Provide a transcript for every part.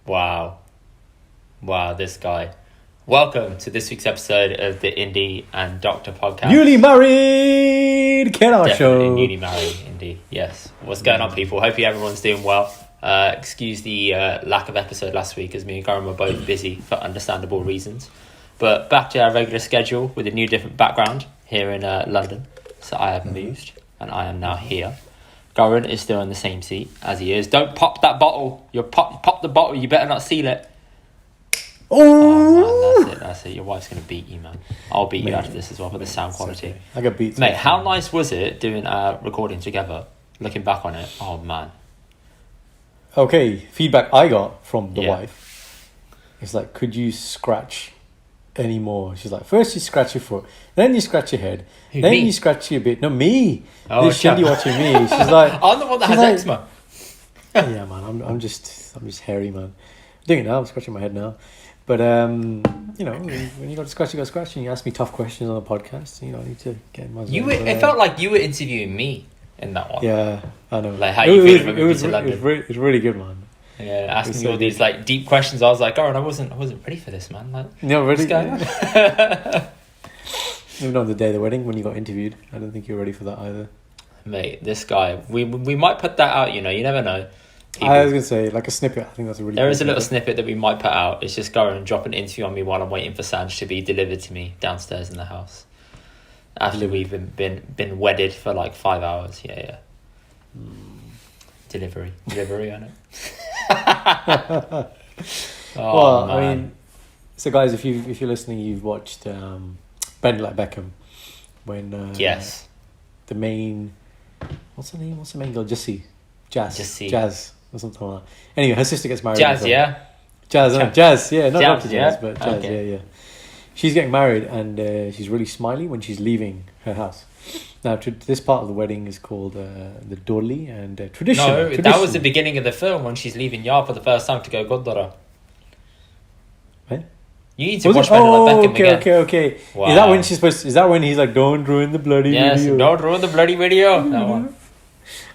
Wow, this guy. Welcome to this week's episode of the Indy and Doctor podcast. Newly married Karan show. Definitely newly married, Indy. Yes. What's going on, people? Hopefully everyone's doing well. Excuse the lack of episode last week, as me and Karan were both busy for understandable reasons. But back to our regular schedule with a new different background here in London. So I have moved and I am now here. Karan is still in the same seat as he is. Don't pop that bottle. You pop the bottle. You better not seal it. Oh man, that's it. Your wife's going to beat you, man. I'll beat you after this as well for the sound quality. Okay. I got beat. Mate, how nice was it doing our recording together? Looking back on it, oh man. Okay, feedback I got from the wife is like, could you scratch any more? She's like, first you scratch your foot, then you scratch your head, then you scratch your bit. No, me. Oh, this Shindy watching me. She's like, I'm the one that has eczema. Yeah, man. I'm just hairy, man. I'm doing it now. I'm scratching my head now. But you know, when you got to scratch, you got to scratch, and you ask me tough questions on the podcast. You know, I need to get my. It felt like you were interviewing me in that one. Yeah, I know. Like how you feel about moving to London. It was really good, man. Yeah, asking me all these like deep questions. I was like, "Oh, I wasn't ready for this, man." Like, no, really. What's going on? Even on the day of the wedding when you got interviewed, I don't think you were ready for that either. Mate, this guy. We might put that out. You know, you never know. People. I was gonna say like a snippet. I think that's a really. There is a little snippet that we might put out. It's just going and drop an interview on me while I'm waiting for Sanj to be delivered to me downstairs in the house. After we've been wedded for like 5 hours. Yeah. Delivery, I know. Well, man. I mean, so guys, if you're listening, you've watched Bend Like Beckham when yes, the main what's the main girl? Jazz or something like that. Anyway, her sister gets married. Jazz, not Jazz, Dr. Jazz, but Jazz, okay. yeah. She's getting married and she's really smiley when she's leaving her house. Now, this part of the wedding is called the Dolly and tradition. No, that was the beginning of the film when she's leaving Yard for the first time to go goddaughter. What? You need to watch Bend Like Beckham again. Okay. Wow. Is that when he's like, don't ruin the bloody video? Yes, don't ruin the bloody video. That one.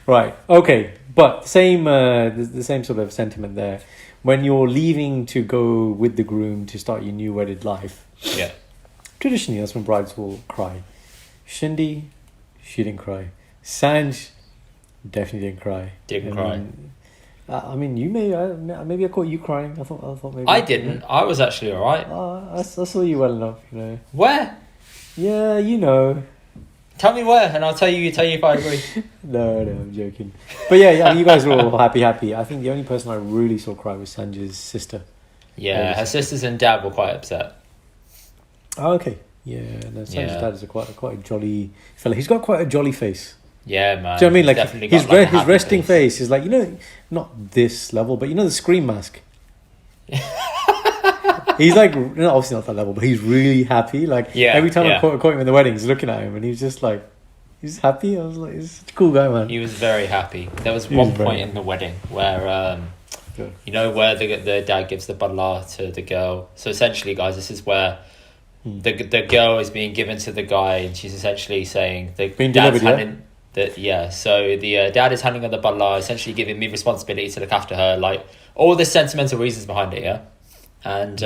Right. Okay. But same, the same sort of sentiment there. When you're leaving to go with the groom to start your new wedded life, yeah. Traditionally, that's when brides will cry. Shindy, she didn't cry. Sanj, definitely didn't cry. Didn't cry. I mean, you maybe I caught you crying. I thought maybe I didn't. I was actually alright. I saw you well enough, you know. Where? Yeah, you know. Tell me where, and I'll tell you if I agree. No, I'm joking. But yeah, you guys were all happy. I think the only person I really saw cry was Sanjay's sister. Yeah, her sisters and dad were quite upset. Oh, okay. Yeah, no, Sanjay's dad is quite a jolly fella. He's got quite a jolly face. Yeah, man. Do you know what I mean? Like his resting face is like, you know, not this level, but you know the Scream mask. He's like, obviously not that level, but he's really happy. Like every time I caught him in the wedding, he's looking at him and he's just like, he's happy. I was like, he's such a cool guy, man. He was very happy. There was one point in the wedding where, you know, where the dad gives the butler to the girl. So essentially, guys, this is where the girl is being given to the guy, and she's essentially saying the dad's handing. So the dad is handing her the butler, essentially giving me responsibility to look after her, like all the sentimental reasons behind it, yeah. And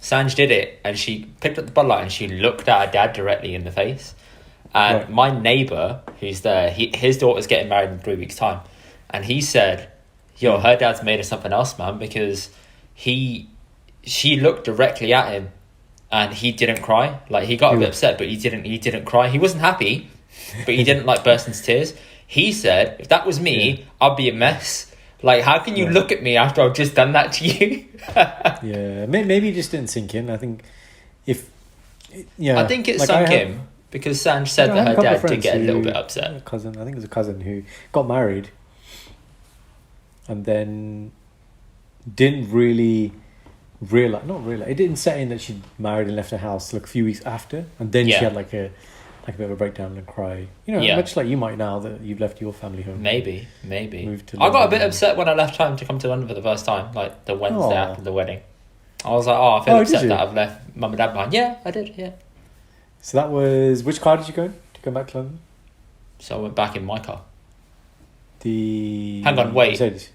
Sanj did it, and she picked up the butler and she looked at her dad directly in the face. And my neighbour, who's there, his daughter's getting married in 3 weeks' time, and he said, "Yo, her dad's made of something else, man," because she looked directly at him, and he didn't cry. Like he got a bit upset, but he didn't cry. He wasn't happy, but he didn't like burst into tears. He said, "If that was me, I'd be a mess. Like, how can you look at me after I've just done that to you?" Yeah, maybe it just didn't sink in. I think I think it sunk in because Sanj said that her dad did get a little bit upset. I think it was a cousin who got married and then didn't really it didn't set in that she'd married and left her house like a few weeks after, and then she had like a bit of a breakdown and cry. You know, much like you might now that you've left your family home. Maybe. Moved to I got a bit upset when I left home to come to London for the first time, like the Wednesday after the wedding. I was like, I feel upset that I've left mum and dad behind. Yeah, I did, yeah. So that was... Which car did you go in to come back to London? So I went back in my car. The... Hang on, wait. Mercedes.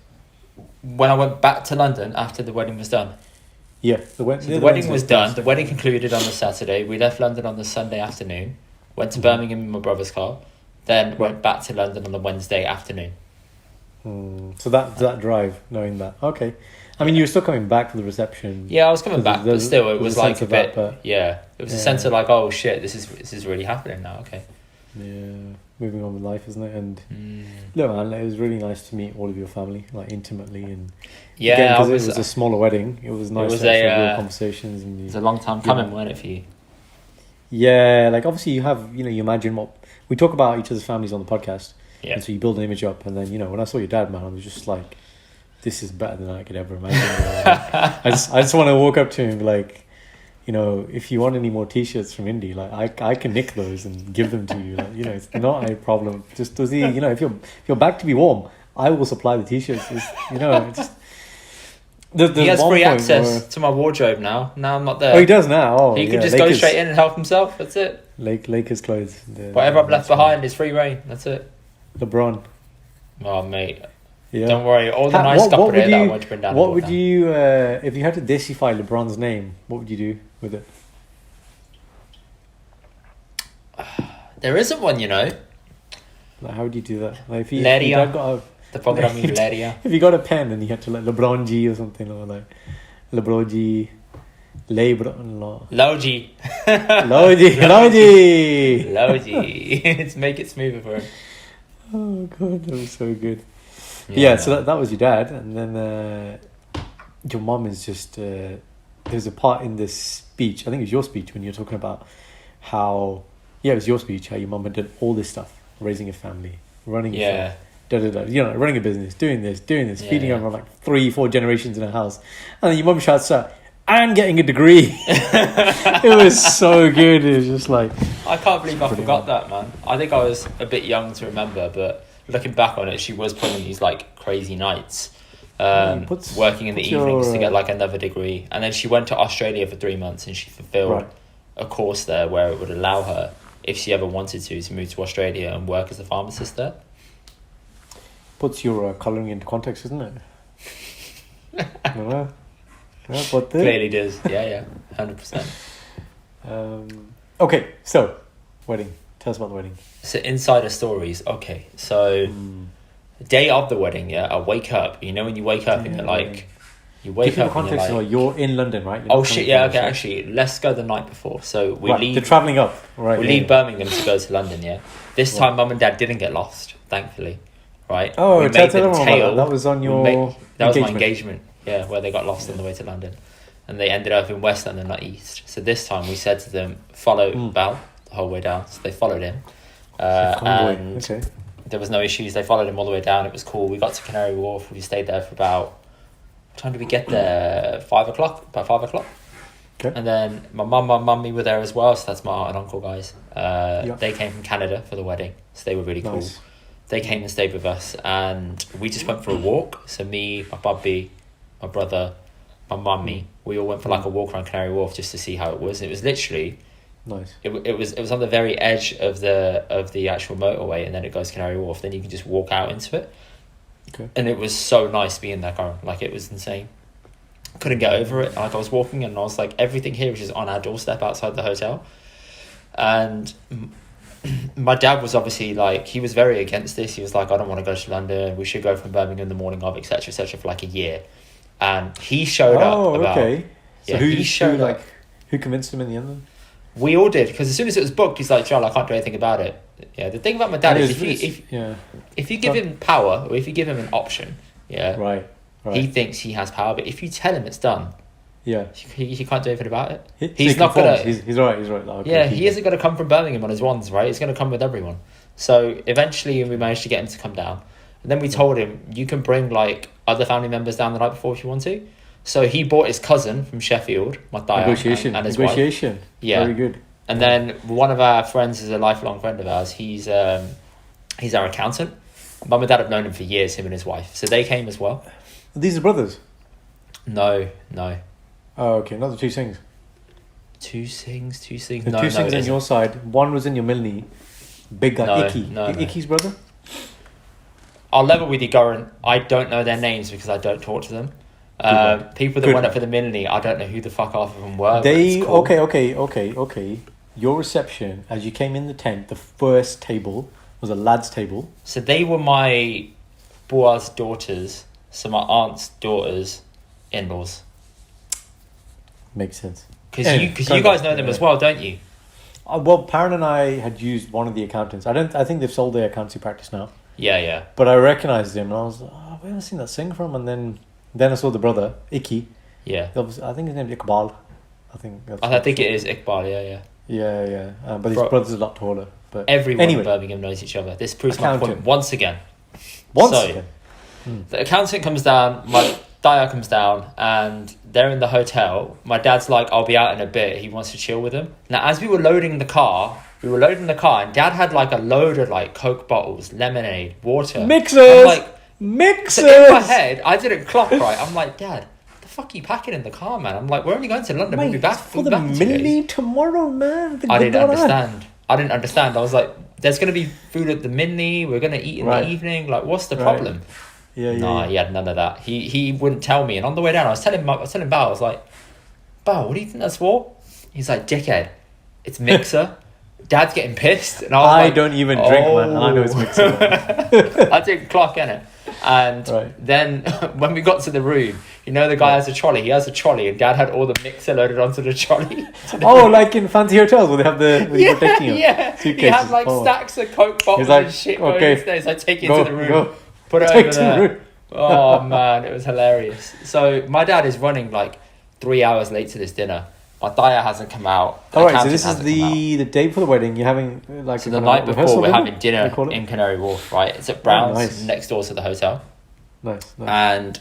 when I went back to London after the wedding was done. Yeah, The wedding was done. The wedding concluded on the Saturday. We left London on the Sunday afternoon. Went to Birmingham in my brother's car. Then went back to London on the Wednesday afternoon. So that drive, knowing that, okay. I mean, you were still coming back for the reception. Yeah, I was coming back, but still, it was like a bit. It was a sense of like, oh shit, this is really happening now. Okay. Yeah, moving on with life, isn't it? And look, man, it was really nice to meet all of your family, like intimately, and because it was a smaller wedding. It was nice to have real conversations. And it was a long time coming, wasn't it, for you? Yeah, like obviously you have, you imagine what we talk about each other's families on the podcast. Yeah. And so you build an image up, and then when I saw your dad, man, I was just like, this is better than I could ever imagine. I just want to walk up to him and be like, if you want any more T-shirts from Indy, like I can nick those and give them to you. Like, it's not a problem. Just does he, if you're back to be warm, I will supply the T-shirts. Just. He has free access to my wardrobe now. Now I'm not there. Oh, he does now. Oh, he can just go straight in and help himself. That's it. Lakers clothes. Whatever I've left behind is free reign. That's it. LeBron. Oh, mate. Yeah. Don't worry. All the nice stuff that I want to bring down. What would you, if you had to decify LeBron's name, what would you do with it? There isn't one, Like, how would you do that? Like, the program is Leria. If you got a pen and you had to like LeBron G or something, or like LeBron G, LeBron Logi. Let's make it smoother for him. Oh god, that was so good. Yeah, so that was your dad, and then your mom is just. There's a part in this speech. I think it was your speech when you were talking about how. Yeah, it was your speech. How your mom had done all this stuff, raising a family, running. A family, running a business, doing this, feeding on like 3-4 generations in a house, and then your mum shouts out, "And getting a degree." It was so good. It was just like, I can't believe I forgot that, man. I think I was a bit young to remember, but looking back on it, she was putting these like crazy nights, working in the evenings to get like another degree, and then she went to Australia for 3 months, and she fulfilled a course there where it would allow her, if she ever wanted to move to Australia and work as a pharmacist there. Puts your colouring into context, isn't it? Clearly does. Yeah, 100%. Okay, so wedding. Tell us about the wedding. So insider stories. Okay, so day of the wedding, I wake up. When you wake up and you're like, context, you're in London, right? Oh shit! Yeah. Okay. Actually, let's go the night before. So we leave. They're travelling up, right? We leave Birmingham to go to London. Yeah. This time, Mum and Dad didn't get lost, thankfully. Right. Oh, we made them tail. That was on your. That was my engagement. Yeah, where they got lost on the way to London, and they ended up in West London, not East. So this time we said to them, follow Val the whole way down. So they followed him, and there was no issues. They followed him all the way down. It was cool. We got to Canary Wharf. We stayed there for about. What time did we get there? 5 o'clock. About 5 o'clock. Okay. And then my mum, my mummy were there as well. So that's my aunt and uncle guys. They came from Canada for the wedding, so they were really cool. They came and stayed with us, and we just went for a walk. So me, my bubby, my brother, my mummy, we all went for like a walk around Canary Wharf just to see how it was. It was literally nice. It was on the very edge of the actual motorway, and then it goes to Canary Wharf. Then you can just walk out into it. Okay. And it was so nice being there, Karan. Like, it was insane. Couldn't get over it. Like, I was walking and I was like, everything here is just on our doorstep outside the hotel. And my dad was obviously like, he was very against this. He was like, I don't want to go to London. We should go from Birmingham the morning of, etc., for like a year. And he showed up. Oh, okay. So yeah, who convinced him in the end then? We all did, because as soon as it was booked, he's like, Joel, I can't do anything about it. Yeah, the thing about my dad is if you give him power, or if you give him an option, right. He thinks he has power, but if you tell him it's done, he can't do anything about it. He's not gonna. He's right. Okay, he isn't gonna come from Birmingham on his wands, right? He's gonna come with everyone. So eventually, we managed to get him to come down, and then we told him, you can bring like other family members down the night before if you want to. So he brought his cousin from Sheffield, my dad, and his wife. Yeah, very good. And then one of our friends is a lifelong friend of ours. He's our accountant. Mum and Dad have known him for years, him and his wife. So they came as well. Are these are brothers? No. Oh, okay. Not the two Singhs. Two Singhs. The two Singhs on your side. One was in your Milne. Big guy, Icky. Icky's brother? I'll level with you, Goran. I don't know their names because I don't talk to them. People that went up for the mini, I don't know who the fuck half of them were. They cool. Okay. Your reception as you came in the tent, the first table was a lad's table. So they were my bua's daughters, so my aunt's daughters' in-laws. Makes sense. Because you guys know them as well, don't you? Well, Parent and I had used one of the accountants. I think they've sold their accountancy practice now. Yeah. But I recognised him and I was like, oh, where have I seen that sing from? And then I saw the brother, Icky. Yeah. I think his name's Iqbal. I think it is Iqbal, yeah. Yeah. But his brother's a lot taller. But everyone in Birmingham knows each other. This proves my point once again. The accountant comes down, my Daya comes down, and they're in the hotel. My dad's like, I'll be out in a bit. He wants to chill with them. Now, as we were loading the car, and Dad had like a load of like Coke bottles, lemonade, water. Mixers! So in my head, I didn't clock right. I'm like, Dad, what the fuck are you packing in the car, man? I'm like, we're only going to London. We'll be back for the mini tomorrow, man. I didn't understand. I was like, there's going to be food at the mini. We're going to eat in the evening. Like, what's the problem? Yeah. He had none of that. He wouldn't tell me. And on the way down, I was telling Bao, I was like, Bao, what do you think that's for? He's like, dickhead, it's mixer. Dad's getting pissed. And I don't even drink, man. I know it's mixer. I didn't clock in it. And then when we got to the room, you know, the guy has a trolley. He has a trolley, and Dad had all the mixer loaded onto the trolley. Like in fancy hotels where they have the protecting them. Yeah. Suitcases. He had like stacks of Coke bottles and shit. Okay, so I take it to the room. Put it over there. Oh man, it was hilarious. So my dad is running like 3 hours late to this dinner. My Daya hasn't come out. Alright, so this is the day before the wedding. You're having like the night before we're having dinner in Canary Wharf, right? It's at Brown's, next door to the hotel. Nice. And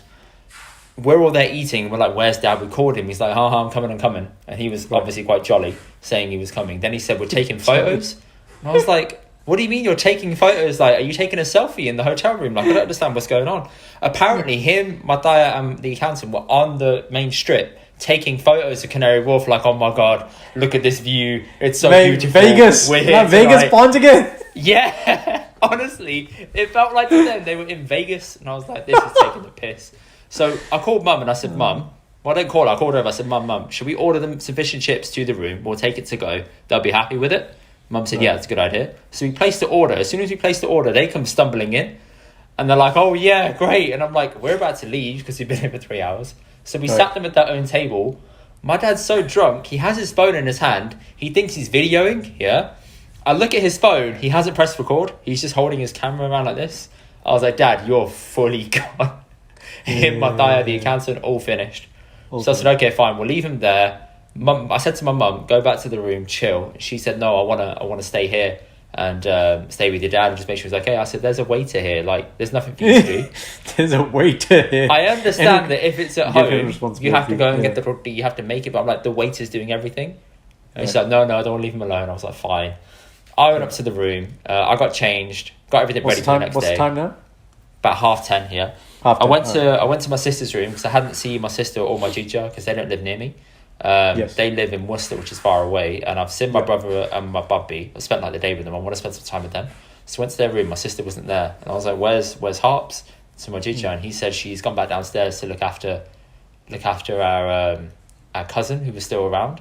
we're all there eating. We're like, where's Dad? We called him. He's like, I'm coming. And he was obviously quite jolly, saying he was coming. Then he said, we're taking photos. And I was like, what do you mean you're taking photos? Like, are you taking a selfie in the hotel room? Like, I don't understand what's going on. Apparently, him, Mataya, and the accountant were on the main strip taking photos of Canary Wharf. Like, oh my God, look at this view. It's so beautiful. Vegas. We're here Vegas Pond again. Yeah. Honestly, it felt like to them they were in Vegas. And I was like, this is taking the piss. So I called Mum and I said, Mum, well, I didn't call her. I called her. I said, Mum, should we order them sufficient chips to the room? We'll take it to go. They'll be happy with it. Mum said, yeah, that's a good idea. So we placed the order. As soon as we placed the order, they come stumbling in. And they're like, oh, yeah, great. And I'm like, we're about to leave because we've been here for 3 hours. So we sat them at their own table. My dad's so drunk. He has his phone in his hand. He thinks he's videoing. Yeah. I look at his phone. He hasn't pressed record. He's just holding his camera around like this. I was like, Dad, you're fully gone. Him, my Daya, the accountant, all finished. So I said, okay, fine. We'll leave him there. Mum, I said to my mum, go back to the room, chill. She said, no, I wanna stay here and stay with your dad and just make sure he's okay. I said, there's a waiter here. Like, there's nothing for you to do. There's a waiter here. I understand that if it's at home, you have to go and get the roti. You have to make it. But I'm like, the waiter's doing everything. And he's like, no, I don't want to leave him alone. I was like, fine. I went up to the room. I got changed. Got everything ready for the next day. What's the time now? About 10:30 here. I went to my sister's room because I hadn't seen my sister or my jija because they don't live near me. They live in Worcester, which is far away, and I've seen my brother and my bubby. I spent like the day with them. I want to spend some time with them. So I went to their room. My sister wasn't there, and I was like, "Where's Harps?" To my jija, and he said she's gone back downstairs to look after our cousin who was still around,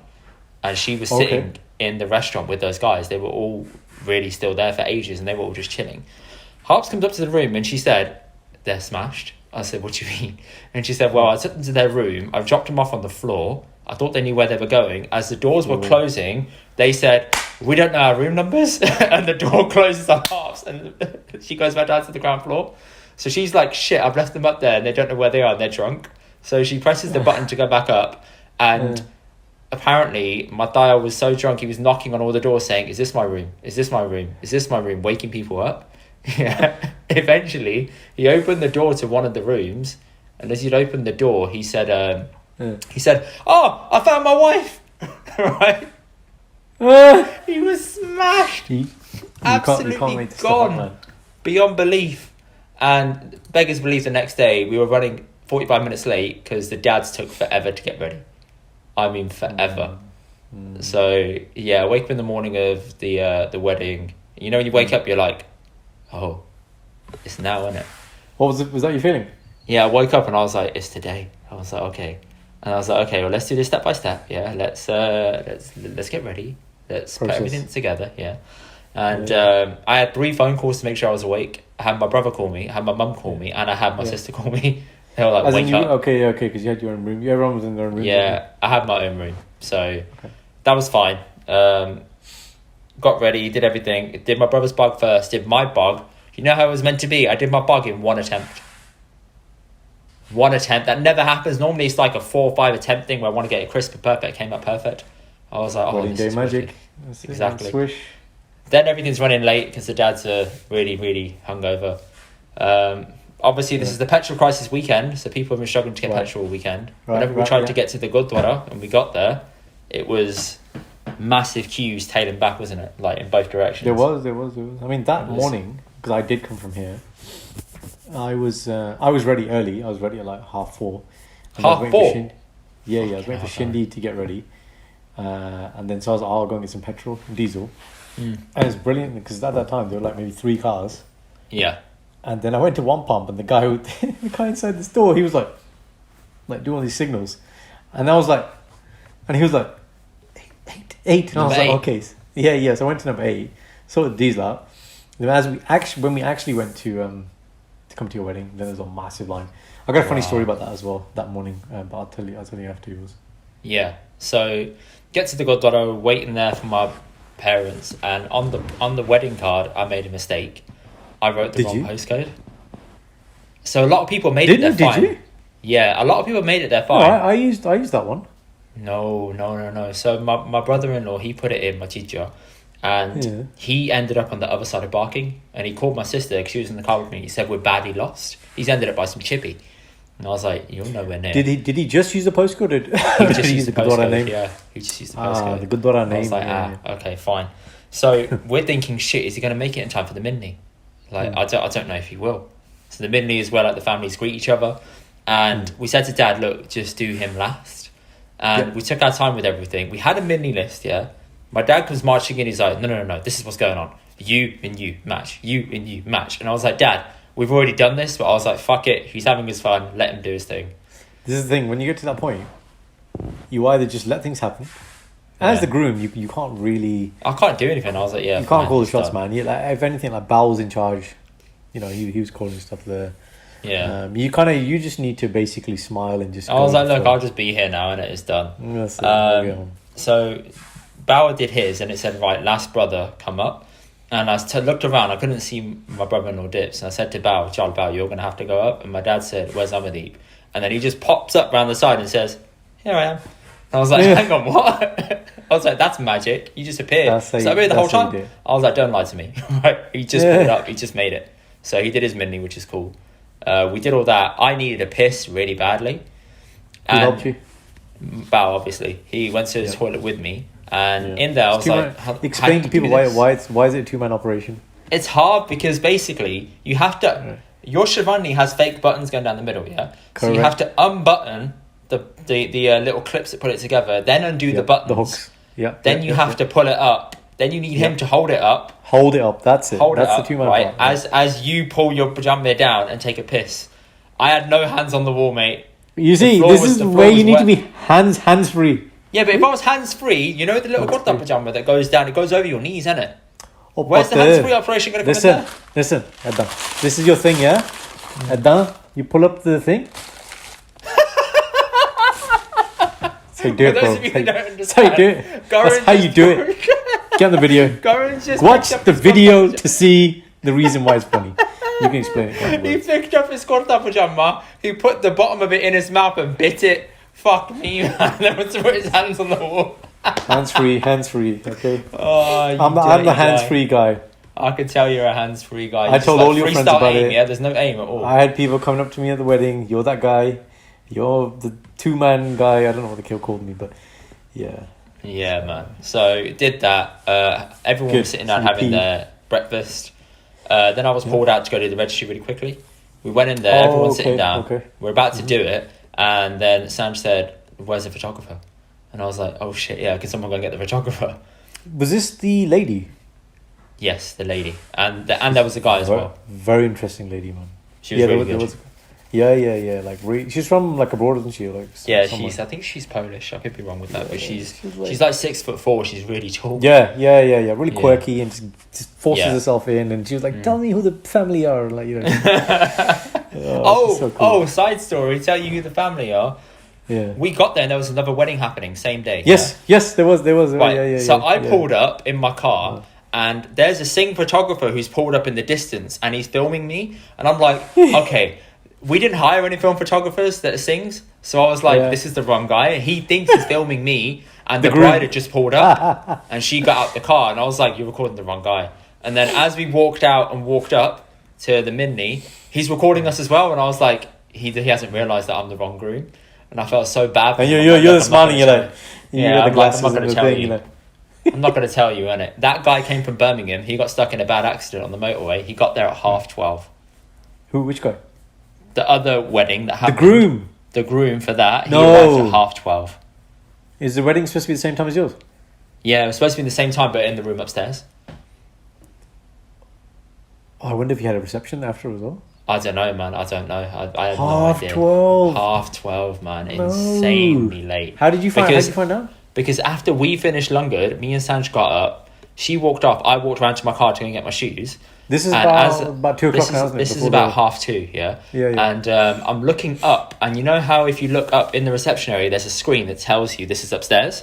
and she was sitting in the restaurant with those guys. They were all really still there for ages, and they were all just chilling. Harps comes up to the room and she said, "They're smashed." I said, "What do you mean?" And she said, "Well, I took them to their room. I've dropped them off on the floor. I thought they knew where they were going. As the doors were closing, they said, 'We don't know our room numbers.' And the door closes on Harps, and she goes back down to the ground floor. So she's like, shit, I've left them up there and they don't know where they are and they're drunk. So she presses the button to go back up, and apparently my Daya was so drunk he was knocking on all the doors saying, "Is this my room? Is this my room? Is this my room?" Waking people up. Yeah. Eventually he opened the door to one of the rooms, and as he'd opened the door he said, "Oh, I found my wife." Right? He was smashed. Absolutely gone. Beyond belief. And beggars belief, the next day we were running 45 minutes late because the dads took forever to get ready. I mean forever. So yeah, wake up in the morning of the wedding. You know, when you wake up you're like, oh, it's now, isn't it? What was it? Was that your feeling? Yeah, I woke up and I was like, it's today. I was like, okay. And I was like, okay, well, let's do this step by step. Yeah, let's get ready. Let's put everything together. Yeah. And I had 3 phone calls to make sure I was awake. I had my brother call me, I had my mum call me, and I had my sister call me. They were like, As wake up. Okay, because you had your own room. Everyone was in their own room. Yeah, I had my own room. So that was fine. Got ready, did everything. Did my brother's bug first, did my bug. You know how it was meant to be? I did my bug in 1 attempt. 1 attempt. That never happens. Normally it's like a 4 or 5 attempt thing where I want to get it crisp and perfect. It came out perfect. I was like, Wedding day magic. Exactly. Swish. Then everything's running late because the dads are really, really hungover. Obviously, this is the petrol crisis weekend, so people have been struggling to get petrol all weekend. Whenever we tried to get to the Gurdwara and we got there, it was massive queues tailing back, wasn't it? Like in both directions. There was. I mean, that morning, because I did come from here, I was ready early. I was ready at like 4:30. 4:30? Yeah, I was waiting for Shindy to get ready. And then so I was like, I'll go and get some petrol, diesel. And it's brilliant because at that time there were like maybe 3 cars. Yeah. And then I went to one pump and the guy inside the store, he was like doing all these signals. And I was like, and he was like, 8. And I was like, okay. Yeah. So I went to number 8, sorted the diesel out. And when we actually went to come to your wedding, then there was a massive line. I got a funny story about that as well that morning, but I'll tell you afterwards. Yeah. So get to the Gurdwara, waiting there for my parents, and on the wedding card I made a mistake. I wrote the wrong postcode. So a lot of people made it there fine. Did you? Yeah, a lot of people made it there fine. No, I used that one. No. So my brother-in-law, he put it in my teacher, and he ended up on the other side of Barking, and he called my sister because she was in the car with me. He said, we're badly lost. He's ended up by some chippy. And I was like, you're nowhere near. Did he just use the postcode? He just used the postcode name? Yeah, he just used the postcode. The Gurdwara name. I was like, okay, fine. So we're thinking, shit, is he going to make it in time for the Midney? Like, I don't know if he will. So the Midney is where like the families greet each other. And we said to Dad, look, just do him last. And we took our time with everything. We had a Midney list, yeah. My dad comes marching in, he's like, no, this is what's going on. You and you match. You and you match. And I was like, Dad, we've already done this. But I was like, fuck it. He's having his fun. Let him do his thing. This is the thing. When you get to that point, you either just let things happen. As the groom, you can't really... I can't do anything. I was like, you can't call the shots, man. If anything, like Bow's in charge. You know, he was calling stuff there. Yeah. You just need to basically smile and just... I was like, look, I'll just be here now and it's done. That's it. So Bauer did his and it said, right, last brother, come up. And I looked around, I couldn't see my brother-in-law Dips. And I said to Bauer, Charles Bauer, you're going to have to go up. And my dad said, where's Amardeep? And then he just pops up round the side and says, here I am. And I was like, hang on, what? I was like, that's magic. You just appeared. So I appeared the whole time. I was like, don't lie to me. Right? He just pulled up. He just made it. So he did his Midney, which is cool. We did all that. I needed a piss really badly. Who helped you? Bao, obviously. He went to the toilet with me. And in there, I was like... Explain to people why is it a 2-man operation? It's hard because basically you have to... Right. Your Shivani has fake buttons going down the middle, yeah? Correct. So you have to unbutton the little clips that put it together, then undo the buttons. The hooks. Yeah. Then you have to pull it up. Then you need him to hold it up. Hold it up, that's it. That's the 2-man right? part. As you pull your pajama down and take a piss. I had no hands on the wall, mate. You see, this is where you need to be hands-free. Yeah, but if I was hands-free, you know the little kurta pajama that goes down, it goes over your knees, isn't it? Where's the hands-free operation going to come in there? Listen, Adnan. This is your thing, yeah? Adnan, you pull up the thing. That's how you do it, bro. That's how you do it. That's how you do it. Get on the video. Watch the video to see the reason why it's funny. You can explain it. He picked up his kurta pajama, he put the bottom of it in his mouth and bit it. Fuck me, man. Then went to put his hands on the wall. Hands-free, okay? Oh, I'm the hands-free guy. I could tell you're a hands-free guy. I told all your friends about it. Yeah, there's no aim at all. I had people coming up to me at the wedding. You're that guy. You're the 2-man guy. I don't know what the kid called me, but yeah. Yeah, man. So did that. Everyone was sitting down having their breakfast. Then I was pulled out to go to the registry really quickly. We went in there. Everyone's sitting down. Okay. We're about to do it, and then Sam said, "Where's the photographer?" And I was like, "Oh shit, yeah! Can someone go and get the photographer?" Was this the lady? Yes, the lady, and there was a guy as well. Very interesting lady, man. She was really good. Like she's from like abroad, isn't she? Like Yeah, somewhere. I think she's Polish. I could be wrong with that, but she's like, like 6'4". She's really tall. Yeah. Really quirky and just forces herself in, and she was like, "Tell me who the family are," like so cool. Side story. Tell you who the family are. Yeah. We got there and there was another wedding happening same day. Yes, there was. Right. I pulled up in my car. And there's a Sing photographer who's pulled up in the distance and he's filming me. And I'm like, okay, we didn't hire any film photographers that sings. So I was like, this is the wrong guy. He thinks he's filming me. And the bride had just pulled up. And she got out the car. And I was like, you're recording the wrong guy. And then as we walked out and walked up to the Mini, he's recording us as well. And I was like, he hasn't realised that I'm the wrong groom. And I felt so bad. And you're smiling. You're like, I'm not going to tell you. I'm not going to tell you, innit? That guy came from Birmingham. He got stuck in a bad accident on the motorway. He got there at 12:30. Which guy? The other wedding that happened. The groom. The groom for that. He arrived at 12:30. Is the wedding supposed to be the same time as yours? Yeah, it was supposed to be the same time, but in the room upstairs. Oh, I wonder if you had a reception after as well. I don't know, man. I had no idea. 12:30. 12:30, man. Insanely late. How did you find out? Because after we finished Lungard, me and Sanj got up. She walked off. I walked around to my car to go and get my shoes. This is about 2 o'clock now, isn't it? This is about 2:30, yeah? And I'm looking up, and you know how if you look up in the reception area, there's a screen that tells you this is upstairs?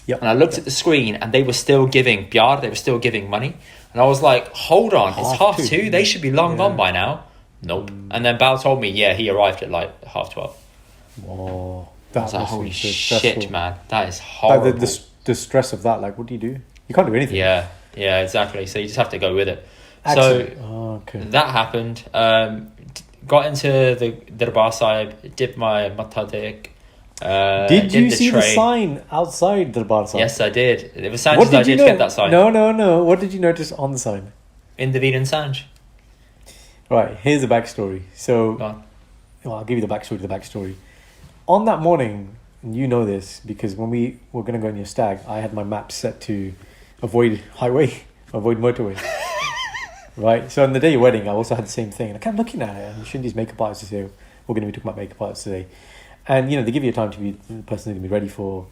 Yep. And I looked at the screen, and they were still giving money. And I was like, hold on, it's 2:30. They should be long gone by now. Nope. And then Bao told me, he arrived at like 12:30. Whoa. I was like, holy shit, man. That is horrible. Like the stress of that, like, what do you do? You can't do anything. Yeah, exactly. So you just have to go with it. Excellent. So that happened. Got into the Darbar Sahib, dipped my mathadik. Did you see the sign outside Darbar Sahib? Yes, I did. It was Sanj's idea to get that sign. No. What did you notice on the sign? Indy Karan Sanj. Right, here's the backstory. So, I'll give you the backstory. On that morning, and you know this, because when we were going to go on your stag, I had my map set to avoid motorway. Right? So on the day of your wedding, I also had the same thing. And I kept looking at it, and Shindi's makeup artist is here. We're going to be talking about makeup artists today. And, they give you a time to be the person they're going to be ready for.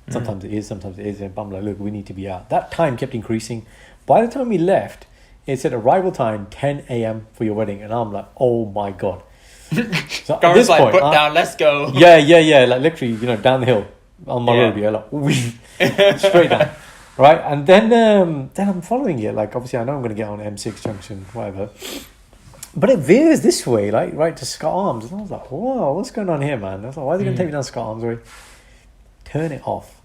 Sometimes it is, sometimes it isn't. But I'm like, look, we need to be out. That time kept increasing. By the time we left, it said arrival time 10 a.m. for your wedding. And I'm like, oh my God. So at this point, put down, let's go. Yeah. Like literally, down the hill on my road, like straight down. Right. And then I'm following it. Like, obviously, I know I'm going to get on M6 junction, whatever. But it veers this way, like, right to Scott Arms. And I was like, whoa, what's going on here, man? I was like, why are they going to take me down Scott Arms way? Turn it off.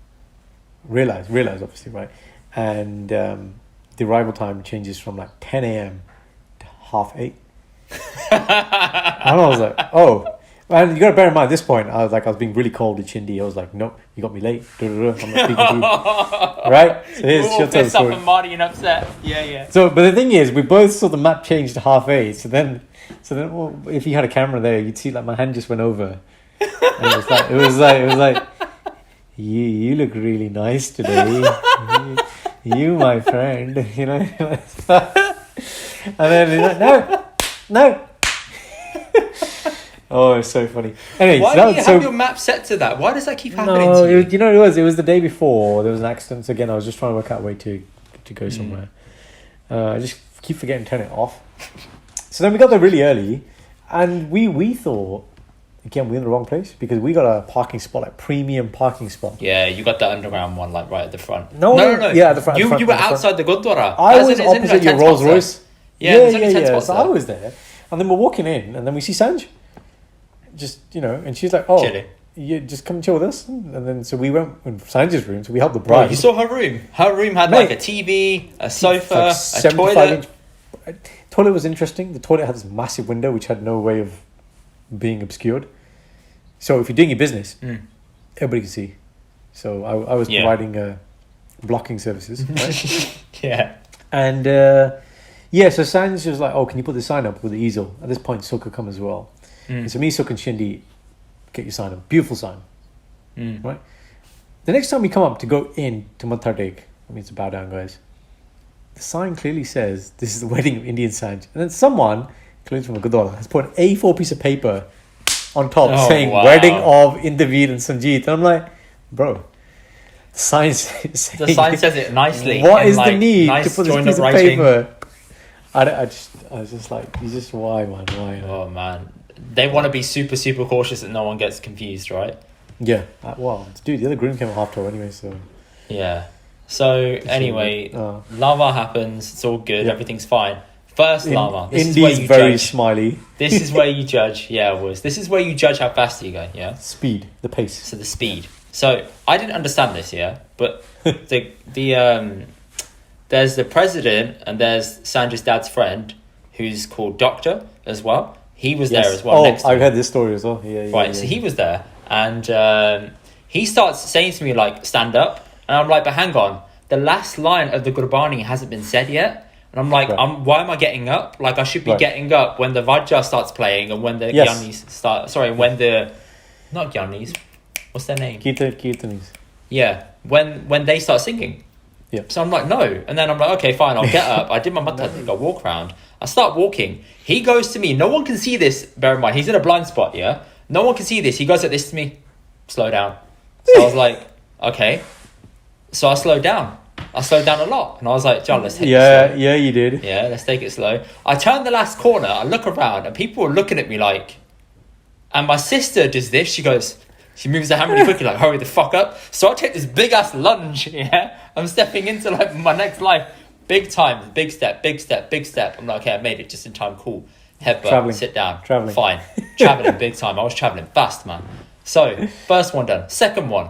Realize, obviously, right? And the arrival time changes from like 10 a.m. to 7:30. And I was like, oh. And you got to bear in mind, at this point, I was being really cold with Chindi. I was like, nope, you got me late. I'm not speaking to you. Right? So here's all pissed off and Marty and upset. Yeah. So, but the thing is, we both saw the map change to 7:30. So then, well, if you had a camera there, you'd see like my hand just went over. And it was like, you look really nice today. You, my friend, And then he's like, no. Oh, it's so funny. Anyway, why do you have your map set to that? Why does that keep happening to you? You know what it was? It was the day before. There was an accident. So again, I was just trying to work out a way to go somewhere. I just keep forgetting to turn it off. So then we got there really early. And we thought, again, we're in the wrong place. Because we got a parking spot, like premium parking spot. Yeah, you got the underground one, like right at the front. No. Yeah, at the front. You were outside the Gurdwara. I was opposite your Rolls Royce. Yeah. So I was there. And then we're walking in. And then we see Sanj. Just, and she's like, oh, chilling. You just come chill with us. And then, so we went in Sanj's room, so we helped the bride. Bro, you saw her room. Her room had like a TV, a sofa, a toilet. Toilet was interesting. The toilet had this massive window, which had no way of being obscured. So if you're doing your business, everybody can see. So I was providing blocking services, right? Yeah. And, so Sanj was like, oh, can you put the sign up with the easel? At this point, Sukha come as well. And so me, Suk and Shindy get your sign up. Beautiful sign. Right? The next time we come up to go in to Matardek, it's a bow down, guys. The sign clearly says, this is the wedding of Indian Sanj. And then someone Khalid from Gurdwara, has put an A4 piece of paper on top saying wow. wedding of Inderveer and Sanjeet. And I'm like, bro, the sign says it nicely. What is the need nice to put this piece of paper? I was just like, you just, why, man? Why? Oh, man. They want to be super, super cautious that no one gets confused, right? Yeah. Well, dude, the other groom came at half 12 anyway, so. Yeah. So, anyway, lava happens. It's all good. Everything's fine. First lava. This is where you very judge. Smiley. This is where you judge. Yeah, it was. This is where you judge how fast you go, yeah? Speed. The pace. So, the speed. So, I didn't understand this, yeah? But there's the president and there's Sandra's dad's friend who's called Doctor as well. He was there as well. Oh, I've heard this story as well. Yeah. So he was there and he starts saying to me like, stand up. And I'm like, but hang on. The last line of the Gurbani hasn't been said yet. And I'm like, why am I getting up? Like I should be getting up when the Vajra starts playing and when the Gyanis start... Sorry, when the... Not Gyanis. What's their name? Kirtanis. Yeah, when they start singing. Yeah. So I'm like, no. And then I'm like, okay, fine, I'll get up. I did my mata, I walk around. I start walking. He goes to me. No one can see this, bear in mind. He's in a blind spot, yeah? No one can see this. He goes like this to me. Slow down. So I was like, okay. So I slowed down. I slowed down a lot. And I was like, John, let's take it slow. Yeah, you did. Yeah, let's take it slow. I turn the last corner. I look around and people are looking at me like... And my sister does this. She goes... She moves her hand really quickly, like, hurry the fuck up. So I take this big-ass lunge, yeah? I'm stepping into, like, my next life. Big time, big step, big step, big step. I'm like, okay, I made it just in time, cool. Headbutt, sit down. Traveling. Fine. Traveling big time. I was traveling fast, man. So, first one done. Second one.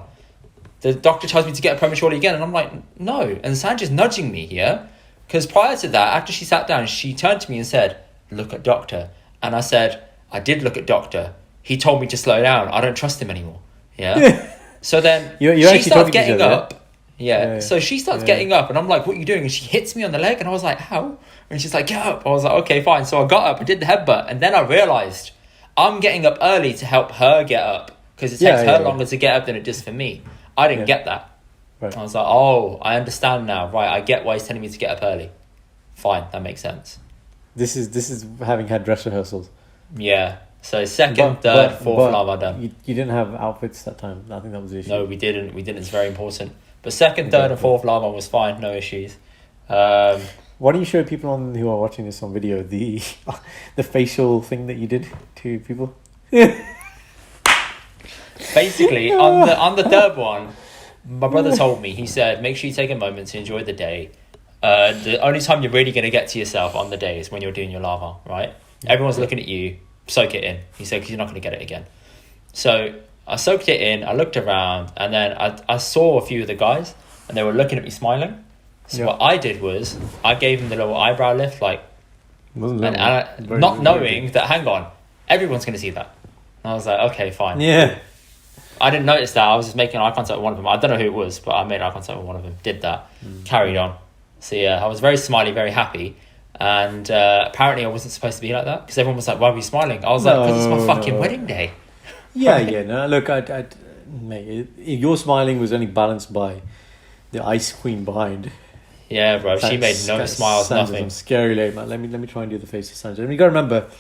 The doctor tells me to get up prematurely again, and I'm like, no. And Sandra's nudging me here. Because prior to that, after she sat down, she turned to me and said, look at doctor. And I said, I did look at doctor. He told me to slow down. I don't trust him anymore. Yeah. So then she starts getting up. Yeah. So she starts getting up and I'm like, what are you doing? And she hits me on the leg and I was like, how? And she's like, get up. I was like, okay, fine. So I got up, I did the headbutt. And then I realised I'm getting up early to help her get up because it takes her longer to get up than it does for me. I didn't get that. Right. I was like, oh, I understand now. Right. I get why he's telling me to get up early. Fine. That makes sense. This is having had dress rehearsals. Yeah. So second, third, fourth lava done. You didn't have outfits that time. I think that was the issue. No, we didn't. It's very important. But second, third, and fourth lava was fine. No issues. Why don't you show people who are watching this on video the facial thing that you did to people? Basically, on the third one, my brother told me. He said, make sure you take a moment to enjoy the day. The only time you're really going to get to yourself on the day is when you're doing your lava, right? Everyone's looking at you. Soak it in. He said, because you're not going to get it again. So I soaked it in. I looked around and then I saw a few of the guys and they were looking at me smiling. So what I did was I gave them the little eyebrow lift, like, not knowing that, hang on, everyone's going to see that. And I was like, okay, fine. Yeah. I didn't notice that. I was just making eye contact with one of them. I don't know who it was, but I made eye contact with one of them. Did that. Carried on. So yeah, I was very smiley, very happy. And apparently I wasn't supposed to be like that because everyone was like, why are you smiling? I was like, because it's my fucking wedding day. No, look, mate, your smiling was only balanced by the ice queen behind. Yeah, bro, she made no smiles, nothing. Scary lady, man. Let me try and do the face of Sanja. I mean, you gotta remember,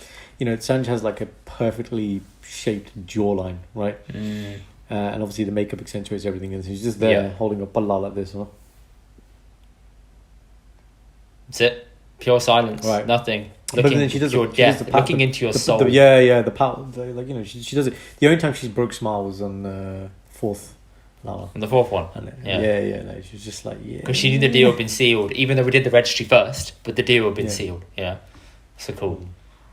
Sanja has like a perfectly shaped jawline, right? And obviously the makeup accentuates everything, and she's just there holding a palla like this, huh? That's it. Pure silence, right? Nothing. Looking, but then she does looking into your soul. The power. She does it. The only time she's broke smile was on the fourth lava. On the fourth one. No, she was just like, because she knew the deal had been sealed, even though we did the registry first, but the deal had been sealed. Yeah, so cool.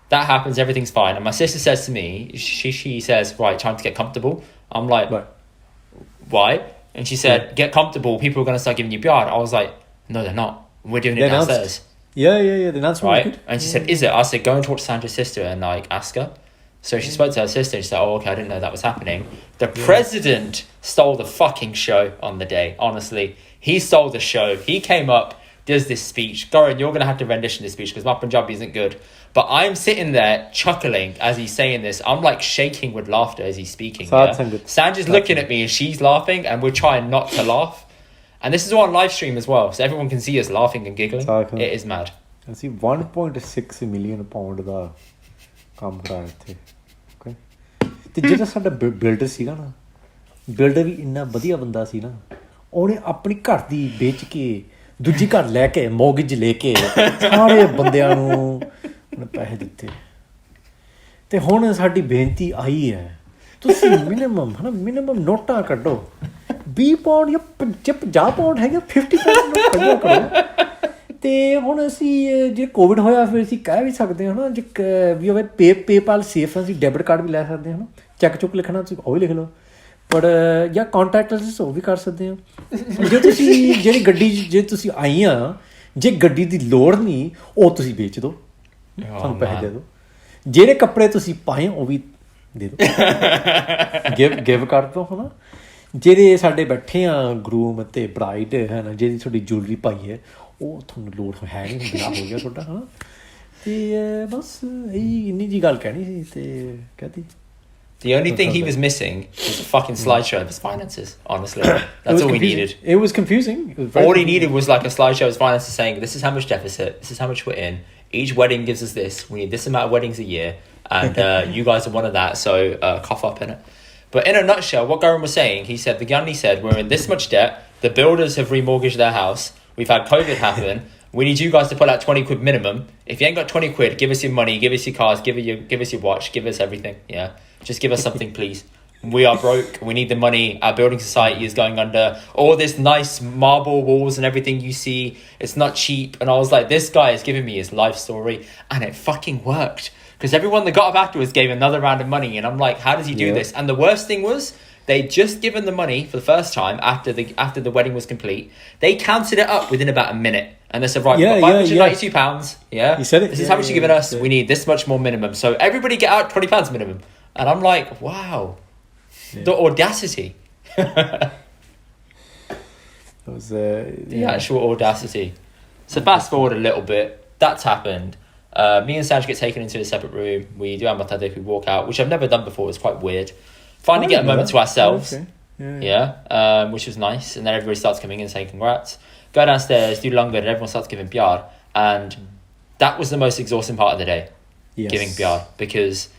That happens. Everything's fine. And my sister says to me, she says, right, time to get comfortable. I'm like, why? And she said, get comfortable. People are going to start giving you PR. I was like, no, they're not. We're doing it downstairs. Yeah. The announcement was good. And she said, is it? I said, go and talk to Sandra's sister and like ask her. So she spoke to her sister and she said, oh, okay, I didn't know that was happening. The president stole the fucking show on the day, honestly. He stole the show. He came up, does this speech. Goran, you're going to have to rendition this speech because my Punjabi isn't good. But I'm sitting there chuckling as he's saying this. I'm like shaking with laughter as he's speaking. Sandra's looking at me and she's laughing and we're trying not to laugh. And this is all on live stream as well, so everyone can see us laughing and giggling. It is mad. I see 1.6 million pound ਕੰਮ ਕਰਾਇਆ ਇੱਥੇ okay ਤੇ ਜਿਹੜਾ ਸਾਡਾ builder ਸੀਗਾ ਨਾ builder ਵੀ ਇੰਨਾ ਵਧੀਆ ਬੰਦਾ ਸੀ ਨਾ ਉਹਨੇ ਆਪਣੀ ਘਰ ਦੀ ਵੇਚ ਕੇ ਦੂਜੀ ਘਰ ਲੈ ਕੇ ਮੌਗਜ ਲੈ ਕੇ ਸਾਰੇ ਬੰਦਿਆਂ ਨੂੰ ਉਹਨੇ ਪੈਸੇ ਦਿੱਤੇ ਤੇ ਹੁਣ ਸਾਡੀ ਬੇਨਤੀ ਆਈ ਹੈ ਤੁਸੀਂ ਮਿਨੀਮਮ ਨੋਟਾਂ ਕੱਢੋ 20 ਪਾਉਂਡ ਜਾਂ 50 ਪਾਉਂਡ ਹੈਗੇ 50 ਪਾਉਂਡ ਕੱਢੋ ਕਰੋ ਤੇ ਹੁਣ ਅਸੀਂ ਜੇ ਕੋਵਿਡ ਹੋਇਆ ਫਿਰ ਅਸੀਂ ਕਹਿ ਵੀ ਸਕਦੇ ਹਾਂ ਨਾ ਜੇ ਵੀ ਹੋਵੇ ਪੇਪਾਲ ਸੇਫ ਅਸੀਂ ਡੈਬਿਟ ਕਾਰਡ ਵੀ ਲੈ ਸਕਦੇ ਹਾਂ ਨਾ ਚੈੱਕ ਚੁੱਕ ਲਿਖਣਾ ਤੁਸੀਂ ਉਹ ਵੀ ਲਿਖ ਲਓ ਪਰ ਜਾਂ ਕੰਟੈਕਟਲੈਸ ਉਹ ਵੀ ਕਰ ਸਕਦੇ ਹੋ ਜੇ ਤੁਸੀਂ ਜਿਹੜੀ ਗੱਡੀ ਜੇ ਤੁਸੀਂ ਆਈਆਂ ਜੇ ਗੱਡੀ ਦੀ ਲੋੜ ਨਹੀਂ ਉਹ ਤੁਸੀਂ ਵੇਚ ਦਿਓ ਤੁਹਾਨੂੰ ਪੈਸੇ ਦੇ ਦਿਓ ਜਿਹੜੇ ਕੱਪੜੇ ਤੁਸੀਂ ਪਾਏ ਉਹ ਵੀ ਦੇ ਦਿਓ ਗਿਵ ਕਰ ਦਿਓ ਹੈ ਨਾ ਜਿਹੜੇ ਸਾਡੇ ਬੈਠੇ ਆ ਗਰੂਮ ਅਤੇ ਬਰਾਈਡ ਹੈ ਨਾ ਜਿਹੜੀ ਤੁਹਾਡੀ ਜੂਲਰੀ ਪਾਈ ਹੈ ਉਹ ਤੁਹਾਨੂੰ ਲੋੜ ਹੈ ਨਹੀਂ ਵਿਆਹ ਹੋ ਗਿਆ ਤੁਹਾਡਾ ਹੈ ਨਾ ਅਤੇ ਬਸ ਇਹੀ ਇੰਨੀ ਜਿਹੀ ਗੱਲ ਕਹਿਣੀ ਸੀ ਅਤੇ ਕਹਿਤੀ The only thing he was missing was a fucking slideshow of his finances, honestly. That's all we needed. It was confusing. All he needed was like a slideshow of his finances saying, this is how much deficit, this is how much we're in, each wedding gives us this, we need this amount of weddings a year, and you guys are one of that, so cough up in it. But in a nutshell, what Garan was saying, he said, the Gandhi said, we're in this much debt, the builders have remortgaged their house, we've had COVID happen, we need you guys to put out 20 quid minimum. If you ain't got 20 quid, give us your money, give us your cars, give us your watch, give us everything, yeah? Just give us something, please. We are broke. We need the money. Our building society is going under. All this nice marble walls and everything you see, it's not cheap. And I was like, this guy is giving me his life story. And it fucking worked. Because everyone that got up afterwards gave another round of money. And I'm like, how does he do this? And the worst thing was, they'd just given the money for the first time after the wedding was complete. They counted it up within about a minute. And they said, right, we've got £592. Yeah. He said it. This is how much you're giving us. We need this much more minimum. So everybody get out £20 minimum. And I'm like, wow, the audacity. It was the actual audacity. So fast forward a little bit. That's happened. Me and Sanj get taken into a separate room. We do our Matadek, we walk out, which I've never done before. It's quite weird. Finally get a moment to ourselves. Which was nice. And then everybody starts coming in saying congrats. Go downstairs, do longer, and everyone starts giving pyar. And that was the most exhausting part of the day. Yes. Giving pyar. Because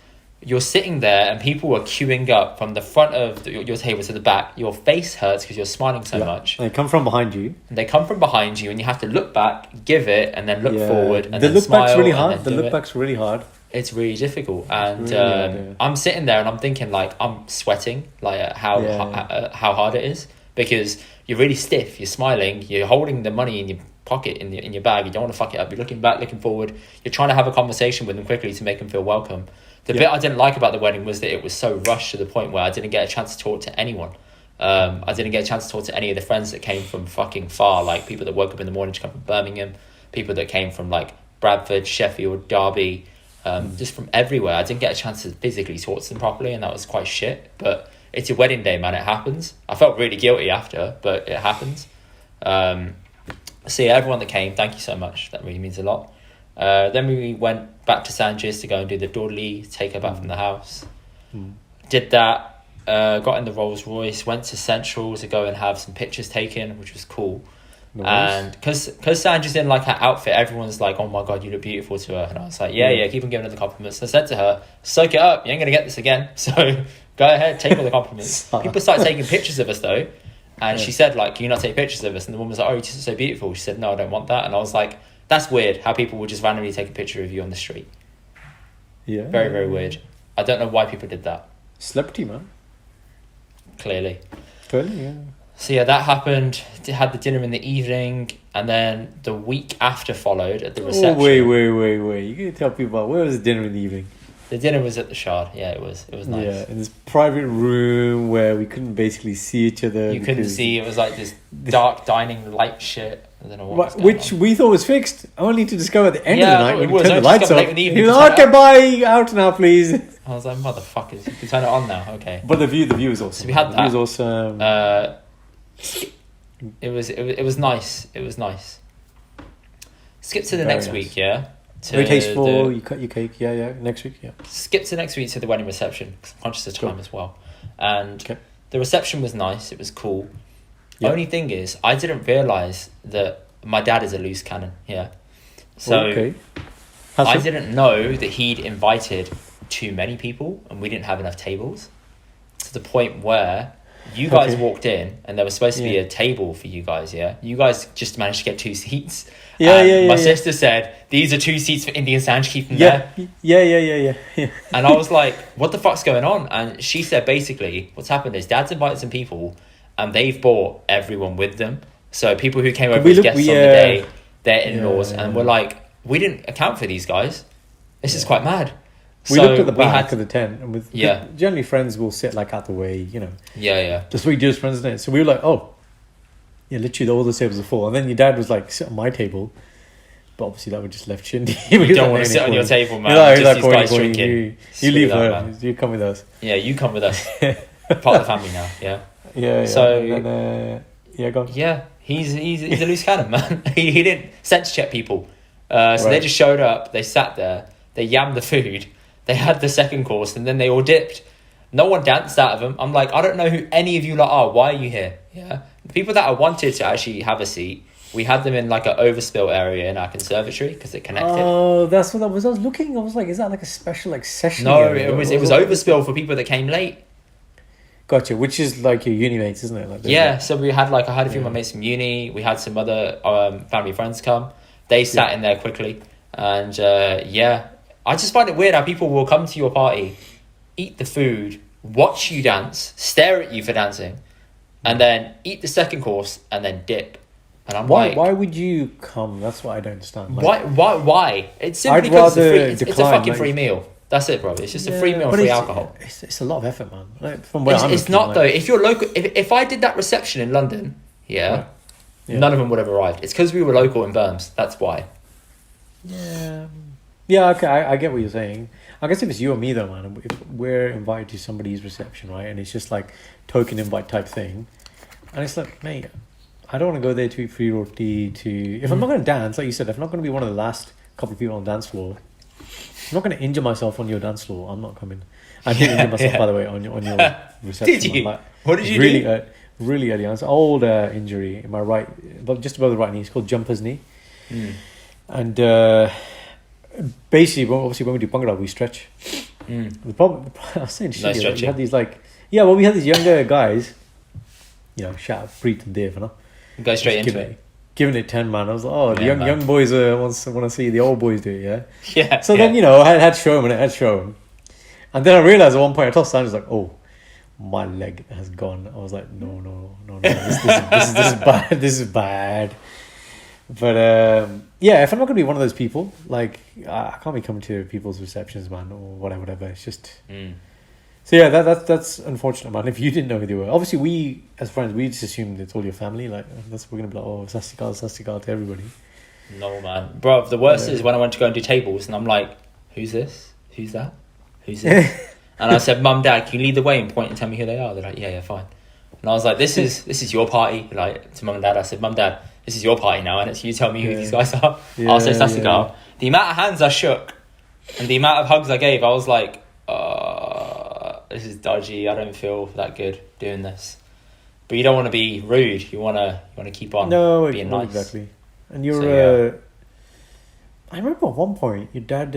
you're sitting there and people were queuing up from the front of your table to the back. Your face hurts because you're smiling so much. They come from behind you. They come from behind you and you have to look back, give it, and then look forward and then smile. The look back's really hard. The look back's really hard. It's really difficult. And I'm sitting there and I'm thinking like I'm sweating like how hard it is because you're really stiff. You're smiling. You're holding the money in your pocket in your bag. You don't want to fuck it up. You're looking back, looking forward. You're trying to have a conversation with them quickly to make them feel welcome. The bit I didn't like about the wedding was that it was so rushed to the point where I didn't get a chance to talk to anyone. I didn't get a chance to talk to any of the friends that came from fucking far, like people that woke up in the morning to come from Birmingham, people that came from like Bradford, Sheffield, Derby, just from everywhere. I didn't get a chance to physically talk to them properly, and that was quite shit. But it's your wedding day, man. It happens. I felt really guilty after, but it happens. So yeah, everyone that came, thank you so much. That really means a lot. Then we went back to Sanjay's to go and do the dawdley, take her back from the house. Did that, got in the Rolls Royce, went to Central to go and have some pictures taken, which was cool. Nice. And because Sanjay's in like her outfit, everyone's like, oh my God, you look beautiful to her. And I was like, yeah, keep on giving her the compliments. And I said to her, soak it up, you ain't going to get this again. So go ahead, take all the compliments. People started taking pictures of us though. And she said like, can you not take pictures of us? And the woman was like, oh, you're just so beautiful. She said, no, I don't want that. And I was like, that's weird how people would just randomly take a picture of you on the street. Yeah. Very, very weird. I don't know why people did that. Celebrity, man. Clearly, yeah. So yeah, that happened. Had the dinner in the evening. And then the week after followed at the reception. Oh, wait. You can tell people about where was the dinner in the evening? The dinner was at the Shard. Yeah, it was nice. Yeah, in this private room where we couldn't basically see each other. You couldn't see. It was like this dark dining light shit. I don't know what was which on. We thought was fixed, only to discover at the end of the night when you turn the lights off. He was like, okay, bye, out now, please. I was like, motherfuckers, you can turn it on now, okay. But the view was awesome. So we had that. The view was awesome. It was nice. It was nice. Skip to the next week, yeah? Very tasteful, you cut your cake, next week, Skip to next week to the wedding reception, because I'm conscious of time as well. And the reception was nice, it was cool. The only thing is, I didn't realise that my dad is a loose cannon, So I didn't know that he'd invited too many people and we didn't have enough tables, to the point where you guys walked in and there was supposed to be a table for you guys. You guys just managed to get 2 seats. My sister said, these are 2 seats for Indian Sanj, keep them there. Yeah. And I was like, what the fuck's going on? And she said, basically what's happened is dad's invited some people and they've brought everyone with them. So people who came over as guests on the day, their in-laws, and we're like, we didn't account for these guys. This is quite mad. We looked at the back of the tent, and with generally friends will sit like out the way, you know. Just what you do as friends, isn't it? So we were like, oh, yeah, literally all the tables are full. And then your dad was like, sit on my table, but obviously that would just left Shindy. You don't want to sit on your table, man. Just these guys drinking. You leave her. You come with us. Yeah, you come with us. Part of the family now. Yeah. So go on. Yeah, he's a loose cannon, man. he didn't sense check people. So they just showed up. They sat there. They yammed the food. They had the second course and then they all dipped. No one danced out of them. I'm like, I don't know who any of you lot are. Why are you here? Yeah. The people that I wanted to actually have a seat, we had them in like an overspill area in our conservatory because it connected. Oh, that's what I was looking. I was like, is that like a special like session? No, area? it was overspill for people that came late. Gotcha, which is like your uni mates, isn't it? Like, so we had I had a few of my mates from uni. We had some other family friends come. They sat in there quickly. And I just find it weird how people will come to your party, eat the food, watch you dance, stare at you for dancing, and then eat the second course and then dip. And I'm why would you come? That's what I don't understand. Why? It's simply because it's a fucking free meal. That's it, bro. It's just a free meal and free alcohol. It's a lot of effort, man. Like, from where it's not though. If you're local, if I did that reception in London, none of them would have arrived. It's because we were local in Berms. That's why. Yeah, okay, I get what you're saying. I guess if it's you or me though, man, if we're invited to somebody's reception, right, and it's just like token invite type thing, and it's like, mate, I don't want to go there to eat free roti, if I'm not going to dance, like you said, if I'm not going to be one of the last couple of people on the dance floor, I'm not going to injure myself on your dance floor, I'm not coming. I did injure myself, by the way, on your reception. Did you? Like, what did you do? Really early on. It's an old injury in my right, but just above the right knee. It's called jumper's knee. And basically, obviously, when we do Bhangra, we stretch. The problem, I was saying, we had these we had these younger guys, shout out Preet and Dev, go straight into it. Giving it 10, man. I was like, the young boys want to see the old boys do it, yeah. So then, I had shown and and then I realized at one point I told Sanj, like, oh, my leg has gone. I was like, no, this is bad. This is bad. But if I'm not gonna be one of those people, like I can't be coming to people's receptions, man, or whatever. It's just so that's unfortunate, man. If you didn't know who they were, obviously we as friends we just assumed it's all your family. Like we're gonna be like, oh, Sastikal to everybody. No, man, bro. The worst is when I went to go and do tables, and I'm like, who's this? Who's that? Who's this? And I said, Mum, Dad, can you lead the way and point and tell me who they are? They're like, yeah, fine. And I was like, this is your party. Like to Mum and Dad, I said, Mum, Dad, this is your party now, and it's you tell me who these guys are. I'll say Sastikal. The amount of hands I shook and the amount of hugs I gave, I was like, this is dodgy. I don't feel that good doing this. But you don't want to be rude. You want to keep on being nice. Exactly. And you're. I remember at one point your dad.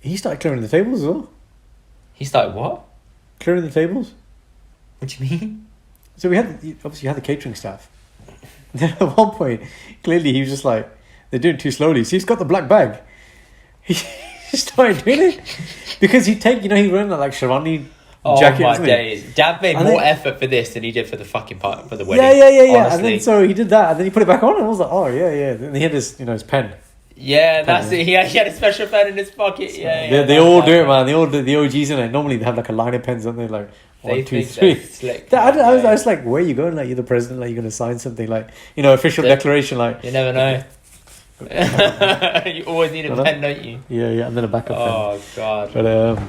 He started clearing the tables as well. He started what? Clearing the tables. What do you mean? So we had the catering staff. Then at one point, clearly he was just like, they're doing it too slowly. So he's got the black bag. He started doing it because he ran that like Sharani jacket. Oh my days! Dad made more effort for this than he did for the fucking part for the wedding. Yeah. Honestly. And then so he did that, and then he put it back on, and I was like, oh yeah. Then he had his his pen. Yeah, that's it. He had a special pen in his pocket. So they all do it, man. They all do the OGs in it. Normally they have like a line of pens on there, like 1, 2, 3. I was like, where are you going? Like you're the president. Like you're going to sign something, like official declaration. Like you never know. You always need a pen, don't you? Yeah, and then a backup pen. Oh god. But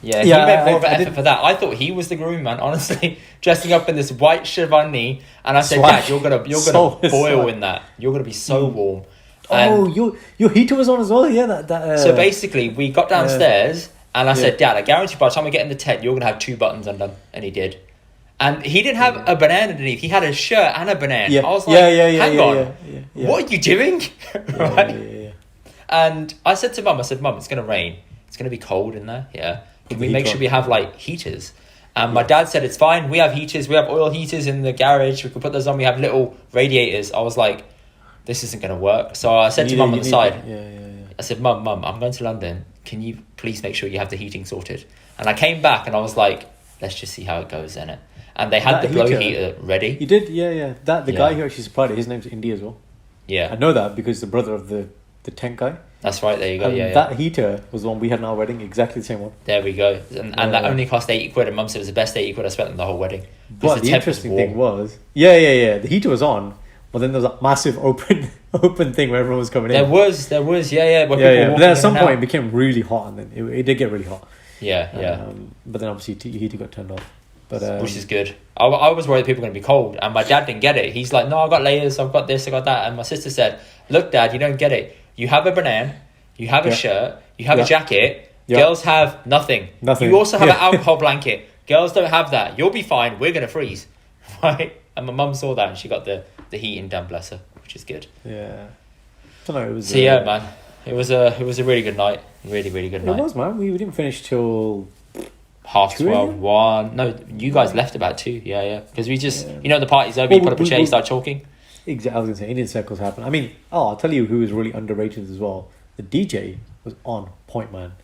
he made more of an effort for that. I thought he was the groom, man. Honestly, dressing up in this white sherwani, and I said, Dad, you're gonna boil in that. You're gonna be so warm. And your heater was on as well, yeah. So basically, we got downstairs, and I said, Dad, I guarantee by the time we get in the tent, you're gonna have 2 buttons undone, and he did. And he didn't have a banana underneath. He had a shirt and a banana. I was like, hang on, what are you doing? Right? And I said to Mum, it's going to rain. It's going to be cold in there. Yeah. Can we make sure we have like heaters? And my dad said, it's fine. We have heaters. We have oil heaters in the garage. We can put those on. We have little radiators. I was like, this isn't going to work. So I said to Mum on the side, I said, Mum, I'm going to London. Can you please make sure you have the heating sorted? And I came back and I was like, let's just see how it goes, innit? And they had the blow heater ready. You did? Yeah. The guy who actually supplied it, his name's Indy as well. Yeah. I know that because the brother of the tent guy. That's right, there you go, and that heater was the one we had in our wedding, exactly the same one. There we go. And that only cost 80 quid, and Mum said it was the best 80 quid I spent on the whole wedding. But the interesting thing was, the heater was on, but then there was a massive open thing where everyone was coming in. There was, But then at some point it became really hot, and then it did get really hot. Yeah. But then obviously the heater got turned off. But which is good. I was worried people were going to be cold, and my dad didn't get it. He's like, no, I've got layers, I've got this, I got that. And my sister said, look, Dad, you don't get it. You have a banana, you have a shirt, you have a jacket. Girls have nothing. You also have an alcohol blanket. Girls don't have that. You'll be fine. We're going to freeze. Right? And my mum saw that and she got the heating done, bless her, which is good. Yeah. I don't know, it was... So man. It was a really good night. Really, really good night. It was, man. We didn't finish till... 12:30, 1. No, you guys left about 2. Yeah. Because we just... You know, the party's over, you put up a chair, you start talking. Exactly. I was going to say, Indian circles happen. I mean, I'll tell you who was really underrated as well. The DJ was on point, man.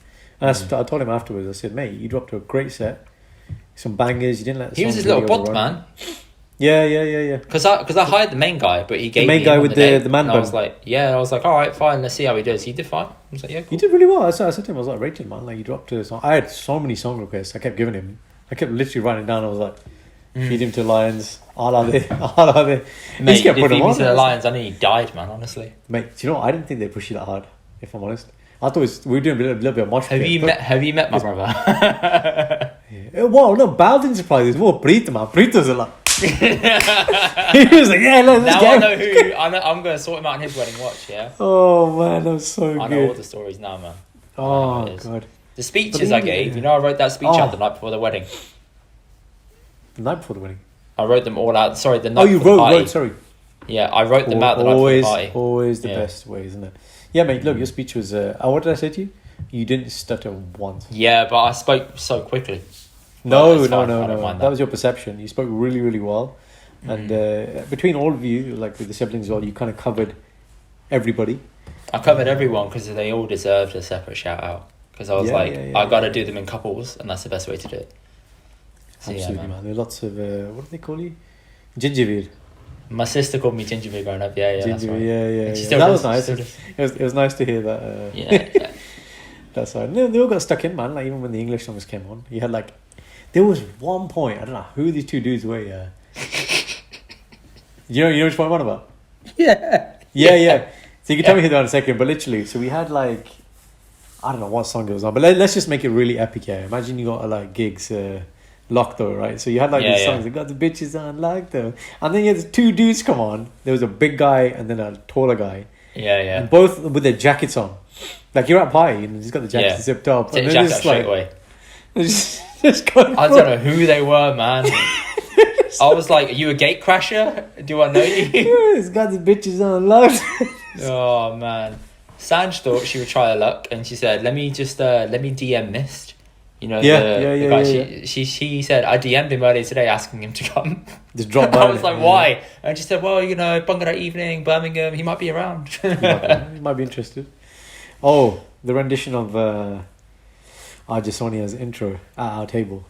And I told him afterwards, I said, mate, you dropped a great set. Some bangers, you didn't let the He was his little bot, man. Yeah. Because I hired the main guy, but he gave the main guy with the man bun. I was like, all right, fine, let's see how he does. He did fine. I was like, yeah, cool. You did really well. I said to him, I was like, rated, man. Like, you dropped a song. I had so many song requests. I kept giving him. I kept literally writing down. I was like, feed him to lions. All are they? Mate, you did feed me to the lions. I knew he died, man, honestly. Mate, do you know what? I didn't think they pushed you that hard, if I'm honest. I thought we were doing a little bit of mosh. Have you met my brother? Wow, no, Bal didn't surprise us. More Preet, man. Preet was like... he was like, yeah, let's now go. I know who. I'm going to sort him out on his wedding watch, yeah? Oh, man, that was so good. I know all the stories now, man. Oh, God. The speeches I gave, you know, I wrote that speech out the night before the wedding. The night before the wedding? I wrote them all out. Sorry, the night before the party. wrote, sorry. Yeah, I wrote them out the night before the party. Always the best way, isn't it? Yeah, mate, look, your speech was... what did I say to you? You didn't stutter once. Yeah, but I spoke so quickly. No. That was your perception. You spoke really, really well. And between all of you, like with the siblings as well, you kind of covered everybody. I covered everyone because they all deserved a separate shout out. Because I was I got to do them in couples, and that's the best way to do it. So, absolutely, man. There are lots of, what do they call you? Gingerbeard. My sister called me Gingerbeard growing up. Yeah, Ginger, that's right. Yeah. That was nice. It was nice to hear that. Yeah. That's right. They all got stuck in, man. Like, even when the English songs came on, you had like... There was one point, I don't know who these two dudes were, yeah. You know which one I'm on about? Yeah. So you can tell me who they are in a second, but literally, so we had like... I don't know what song it was on, but let's just make it really epic here. Imagine you got like gigs... Locked though, right? So you had like these songs that got the bitches on locked though, and then you had the two dudes come on. There was a big guy and then a taller guy. Yeah. And both with their jackets on. Like you're at a party and he's got the jacket zipped up. Take and the jacket up straight away. Just I don't know who they were, man. I was like, are you a gate crasher? Do I know you? He's got the bitches on locked. Oh man. Sanj thought she would try her luck and she said, let me DM Mist. You know, the guy, she said, I DM'd him earlier today asking him to come. Just drop by. I was like, why? And she said, well, you know, Bangara evening, Birmingham, he might be around. He might be interested. Oh, the rendition of Arja Sonia's intro at our table.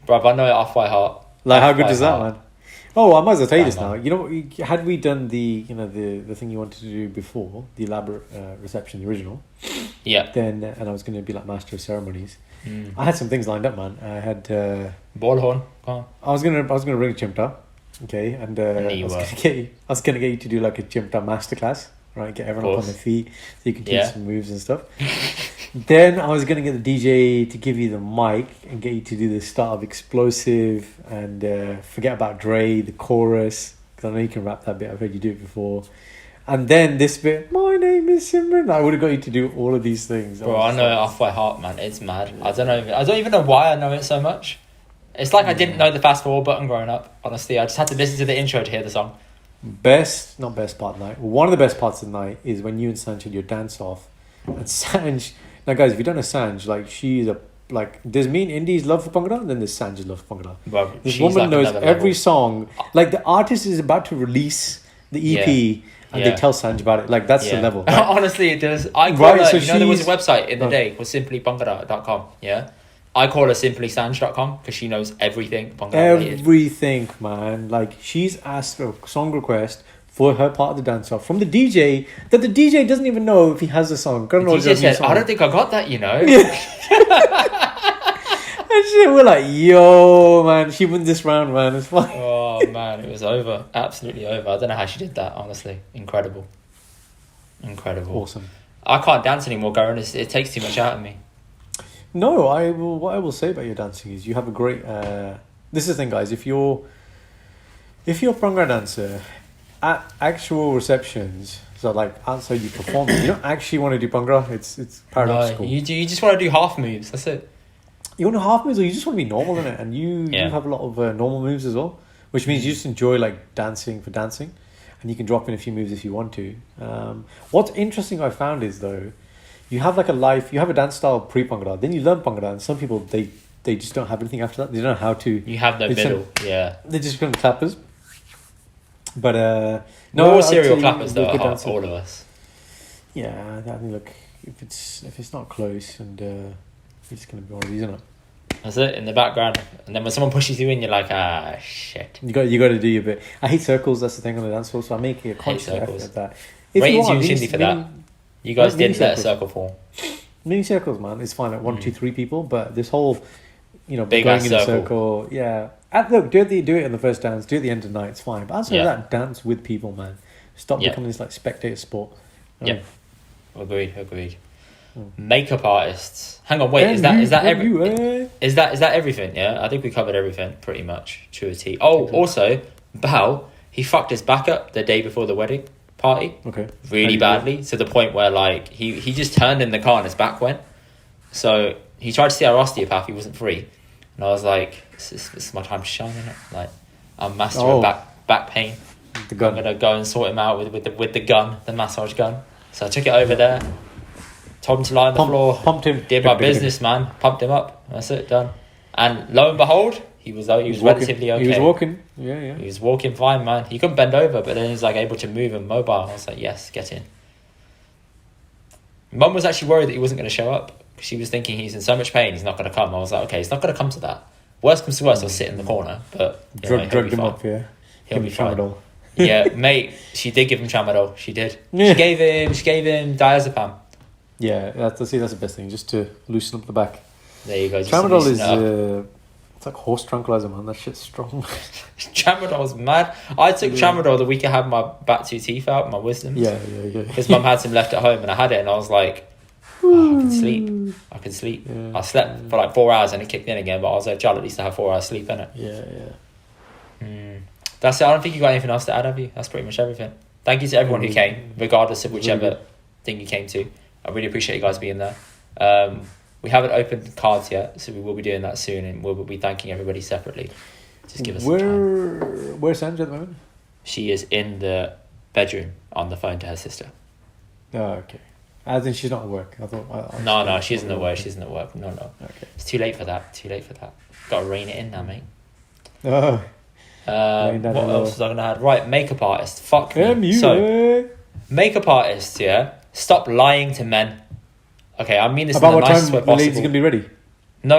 Bruv, I know it off by heart. Like, how good is that, man? Oh, I might as well tell you this now. You know, had we done the thing you wanted to do before, the elaborate reception, the original, then, and I was going to be like master of ceremonies, I had some things lined up, man. I had Ballhorn, come on. I was gonna bring a chimta, okay, and I was gonna get you to do like a chimta masterclass, right? Get everyone up on their feet so you can teach some moves and stuff. Then I was gonna get the DJ to give you the mic and get you to do the start of explosive and forget about Dre, the chorus, because I know you can rap that bit. I've heard you do it before. And then this bit, my name is Simran. I would have got you to do all of these things. Bro, I know it off by heart, man. It's mad. I don't even know why I know it so much. It's like I didn't know the fast forward button growing up. Honestly, I just had to listen to the intro to hear the song. Not best part of the night. One of the best parts of the night is when you and Sancho did your dance off, And Sanj, now guys, if you don't know Sanj, like she's there's me and Indy's love for Bhangra, and then there's Sanj's love for Bhangra. Well, This she's woman like knows another every level. song. Like the artist is about to release the EP, and they tell Sanj about it. Like that's the level. Right? Honestly, it does. I call her, so there was a she's- website in the day called simplybhangra.com. Yeah, I call her simplysanj.com because she knows everything Bhangra related. Everything, man. Like she's asked a song request for her part of the dance off from the DJ that the DJ doesn't even know if he has a song. The DJ said, "I don't think I got that," you know. And shit, we're like, yo, man, she won this round, man. It's fine. Oh man, it was over. Absolutely over. I don't know how she did that. Honestly, incredible. Awesome. I can't dance anymore, Garen. It takes too much out of me. No, what I will say about your dancing is you have a great. This is the thing, guys. If you're a Bhangra dancer at actual receptions, so like that's how you perform. You don't actually want to do Bhangra. It's paradoxical. No, you just want to do half moves. That's it. You want to half moves, or you just want to be normal in it, and you have a lot of normal moves as well, which means you just enjoy like dancing for dancing, and you can drop in a few moves if you want to. What's interesting I found is though, you have like you have a dance style pre-Bhangra, then you learn Bhangra, and some people they just don't have anything after that. They don't know how to. You have no middle. They just become clappers. But We're no, all I'd serial say clappers though, we're good at heart, dancers. all of us. Yeah, I mean, look, if it's not close, and you're just gonna be one of these, isn't it? That's it, in the background. And then when someone pushes you in, you're like, ah, shit. You got to do your bit. I hate circles. That's the thing on the dance floor. So I'm making a conscious effort circles. at that. If Ratings want, you, Shindy, for that. You guys mini didn't let a circles. circle form. Mini circles, man, it's fine. Like 1, 2, 3 people, but this whole, Big going ass in a circle. circle. Yeah. Look, do it on the first dance. Do it at the end of the night. It's fine. But outside of that, dance with people, man. Stop Yeah. becoming this like spectator sport. Yep. Agreed. Makeup artists. Hang on, wait. Is that everything? Yeah, I think we covered everything pretty much to a T. Oh, also, Bao, he fucked his back up the day before the wedding party. Okay. Really badly, to the point where like he just turned in the car and his back went. So he tried to see our osteopath. He wasn't free, and I was like, "This is my time to shine, isn't it? Like, I'm master of back pain. The gun. I'm gonna go and sort him out with the gun, the massage gun." So I took it over there. Told him to lie on the floor. Pumped him. Did my business, man. Pumped him up. That's it. Done. And lo and behold, he was relatively okay. He was walking. Yeah. He was walking fine, man. He couldn't bend over, but then he was like able to move and mobile. I was like, yes, get in. Mum was actually worried that he wasn't going to show up. She was thinking he's in so much pain, he's not going to come. I was like, okay, he's not going to come to that. Worst comes to worst, I'll sit in the corner. But Drugged him up, yeah. He'll be fine. Tramadol. Yeah, mate, she did give him tramadol. She did. Yeah. She gave him diazepam. Yeah, that's the best thing, just to loosen up the back. There you go. Just to Tramadol loosen is it up. it's like horse tranquilizer, man. That shit's strong. Tramadol's mad. I took tramadol the week I had my back 2 teeth out, my wisdoms. Yeah. Because mum had some left at home and I had it and I was like, oh, I can sleep. Yeah. I slept for like 4 hours and it kicked in again, but I was like, child, at least I have 4 hours sleep in it. Yeah. That's it. I don't think you got anything else to add, have you? That's pretty much everything. Thank you to everyone who came, regardless of whichever thing you came to. I really appreciate you guys being there. We haven't opened cards yet, so we will be doing that soon, and we'll be thanking everybody separately. Just give us some time. Where's Sandra at the moment? She is in the bedroom on the phone to her sister. Oh, okay. As in she's not at work. I thought. No, she isn't at work. She isn't at work. No. Okay. It's too late for that. Got to rein it in now, mate. Oh. What else was I gonna add? Right, makeup artist. Fuck me. So, makeup artists, yeah. Stop lying to men. Okay, I mean this about in the what nicest way time the lady's possible. gonna be ready. No.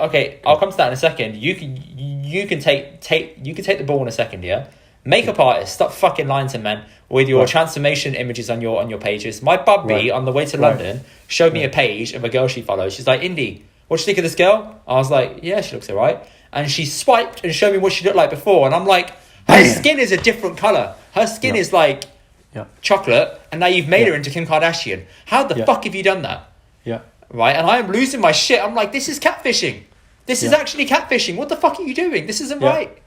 Okay, I'll come to that in a second. You can take the ball in a second, yeah. Makeup artists, stop fucking lying to men with your transformation images on your pages. My bubby on the way to London showed me a page of a girl she follows. She's like, Indy, what do you think of this girl? I was like, yeah, she looks alright. And she swiped and showed me what she looked like before, and I'm like, her skin is a different colour. Her skin is like chocolate, and now you've made her into Kim Kardashian. How the fuck have you done that? Yeah. Right, and I am losing my shit. I'm like, this is catfishing. This is actually catfishing. What the fuck are you doing? This isn't right.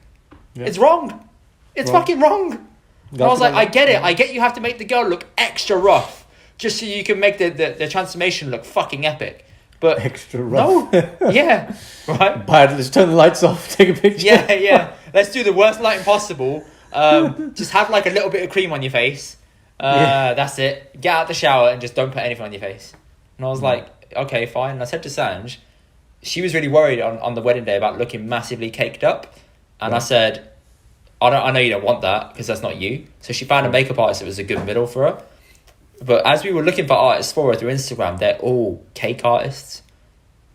Yeah. It's wrong. It's fucking wrong. And I was like, I get it. I get you have to make the girl look extra rough just so you can make the transformation look fucking epic. But extra rough. No. Yeah. Right. Bad. Let's turn the lights off. Take a picture. Yeah. Let's do the worst lighting possible. Just have like a little bit of cream on your face. That's it. Get out the shower and just don't put anything on your face. And I was like, okay, fine. And I said to Sanj, she was really worried on the wedding day about looking massively caked up. And I said, I know you don't want that because that's not you. So she found a makeup artist that was a good middle for her. But as we were looking for artists for her through Instagram, they're all cake artists.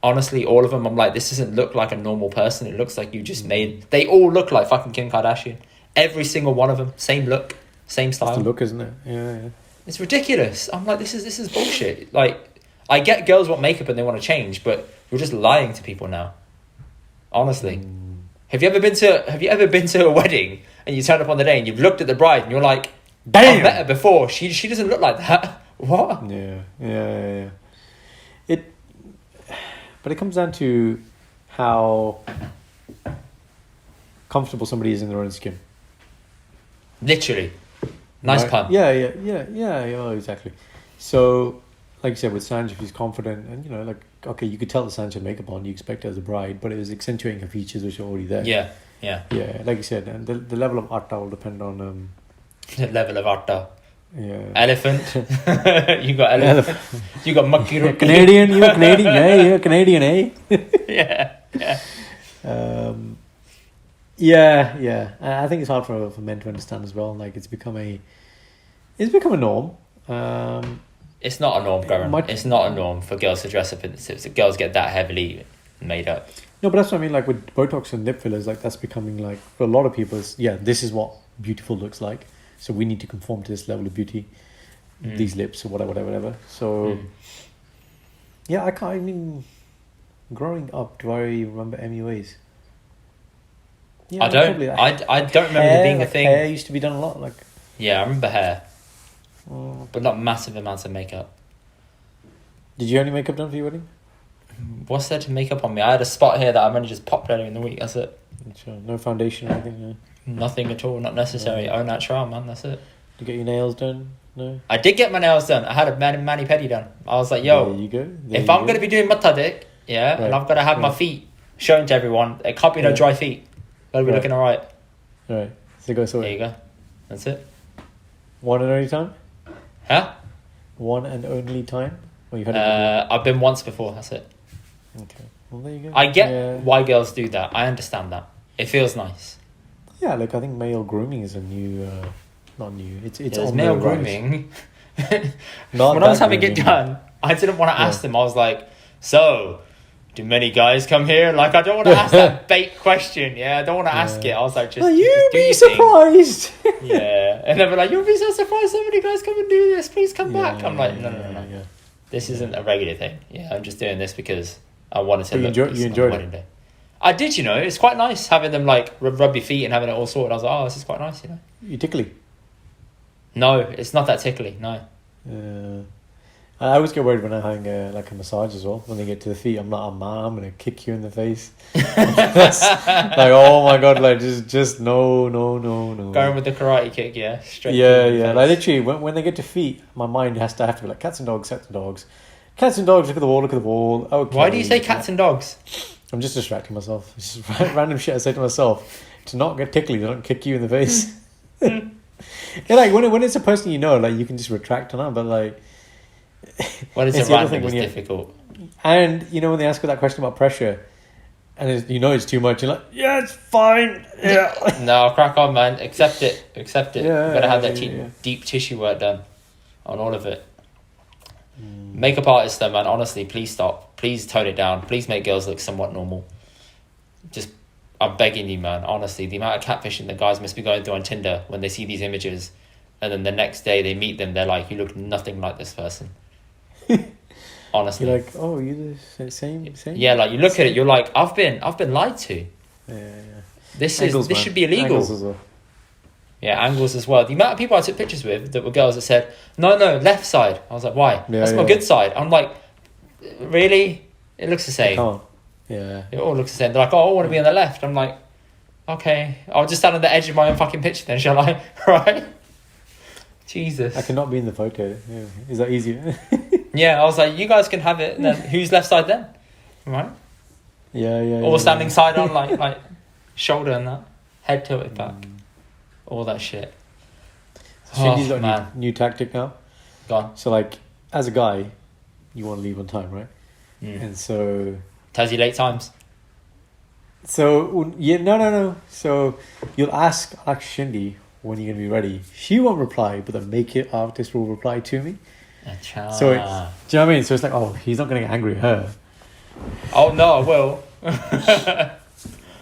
Honestly, all of them, I'm like, this doesn't look like a normal person. It looks like you just made... They all look like fucking Kim Kardashian. Every single one of them. Same look, same style. It's the look, isn't it? Yeah. It's ridiculous. I'm like, this is bullshit. Like, I get girls want makeup and they want to change, but you're just lying to people now. Honestly. Have you ever been to a wedding and you turn up on the day and you've looked at the bride and you're like, damn, I met her before. She doesn't look like that. What? Yeah. But it comes down to how comfortable somebody is in their own skin. Literally. Nice pun. Yeah, exactly. So, like you said, with Sanj, if he's confident, and like, okay, you could tell that Sanj had makeup on, you expect her as a bride, but it was accentuating her features which are already there. Yeah. Like you said, and the level of art will depend on the level of art. Yeah. Elephant. You got elephant. You got monkey. Canadian. You're Canadian. You're Canadian, eh? Yeah. Yeah. I think it's hard for men to understand as well. Like it's become a norm. It's not a norm, Karan. It's not a norm for girls to dress up in suits. Girls get that heavily made up. No, but that's what I mean. Like with Botox and lip fillers, like that's becoming like for a lot of people. This is what beautiful looks like. So we need to conform to this level of beauty, these lips or whatever. So, yeah, I mean, growing up, do I remember MUAs? Yeah, I don't. I don't remember there being a thing. Hair used to be done a lot. Like, yeah, I remember hair, but not massive amounts of makeup. Did you have any makeup done for your wedding? What's there to make up on me? I had a spot here that I've only just popped earlier in the week. That's it. Sure. No foundation or anything. No. Nothing at all, not necessary. Au natural, man, that's it. Did you get your nails done? No? I did get my nails done. I had a mani-pedi done. I was like, yo, there you go. If I'm going to be doing matadik, and I've got to have my feet shown to everyone, it can't be no dry feet. Got to be looking alright. Alright, so go sorry. There you go. That's it. One and only time? Huh? One and only time? Or you've had I've been once before, that's it. Okay, well there you go. I get why girls do that. I understand that. It feels nice. Yeah, look, I think male grooming is a new, not new. It's on male the grooming. When I was having it done, I didn't want to ask them. I was like, so, do many guys come here? Like, I don't want to ask that bait question. Yeah, I don't want to ask it. I was like, you'd be surprised. Yeah, and they were like, you'll be so surprised so many guys come and do this. Please come back. I'm like, no. Yeah. This isn't a regular thing. Yeah, I'm just doing this because I wanted to. You enjoyed it. Day. I did, it's quite nice having them like rub your feet and having it all sorted. I was like, this is quite nice, You tickly? No, it's not that tickly, no. I always get worried when I hang like a massage as well. When they get to the feet, I'm like, oh man, I'm going to kick you in the face. That's like, oh my God, like just no. Going with the karate kick, yeah. Straight Yeah. Like literally, when they get to feet, my mind has to be like, cats and dogs. Cats and dogs, look at the wall. Okay. Why do you say cats and dogs? I'm just distracting myself. It's just random shit I say to myself to not get tickly, to not kick you in the face. And like when it's a person like you can just retract on that, but like when it's a random, it's difficult. And when they ask you that question about pressure, and it's too much, you're like, yeah, it's fine. Yeah. No, crack on, man. Accept it. Yeah, gotta have that deep tissue work done on all of it. Makeup artists though, man, honestly, please stop. Please tone it down. Please make girls look somewhat normal. Just, I'm begging you, man, honestly. The amount of catfishing that guys must be going through on Tinder when they see these images and then the next day they meet them, they're like, you look nothing like this person. Honestly. You're like, oh, you the same? Yeah, like you look at it, you're like, I've been lied to. Yeah. This should be illegal. Angles as well. Yeah, angles as well. The amount of people I took pictures with that were girls that said, no, left side. I was like, why? That's my good side. I'm like, really? It looks the same. Yeah. It all looks the same. They're like, I want to be on the left. I'm like, okay. I'll just stand on the edge of my own fucking picture then, shall I? Right? Jesus. I cannot be in the photo. Yeah. Is that easier? Yeah, I was like, you guys can have it. And then who's left side then? Right? Yeah. Or standing side on, like shoulder and that. Head tilted back. All that shit. Shindy's got man. a new tactic now. Go on. So like, as a guy, you want to leave on time, right? And so Tells you late times. So yeah, no. So you'll ask Shindy when you're gonna be ready. She won't reply, but the makeup artist will reply to me. So do you know what I mean? So it's like, oh, he's not gonna get angry at her. Oh no, I will.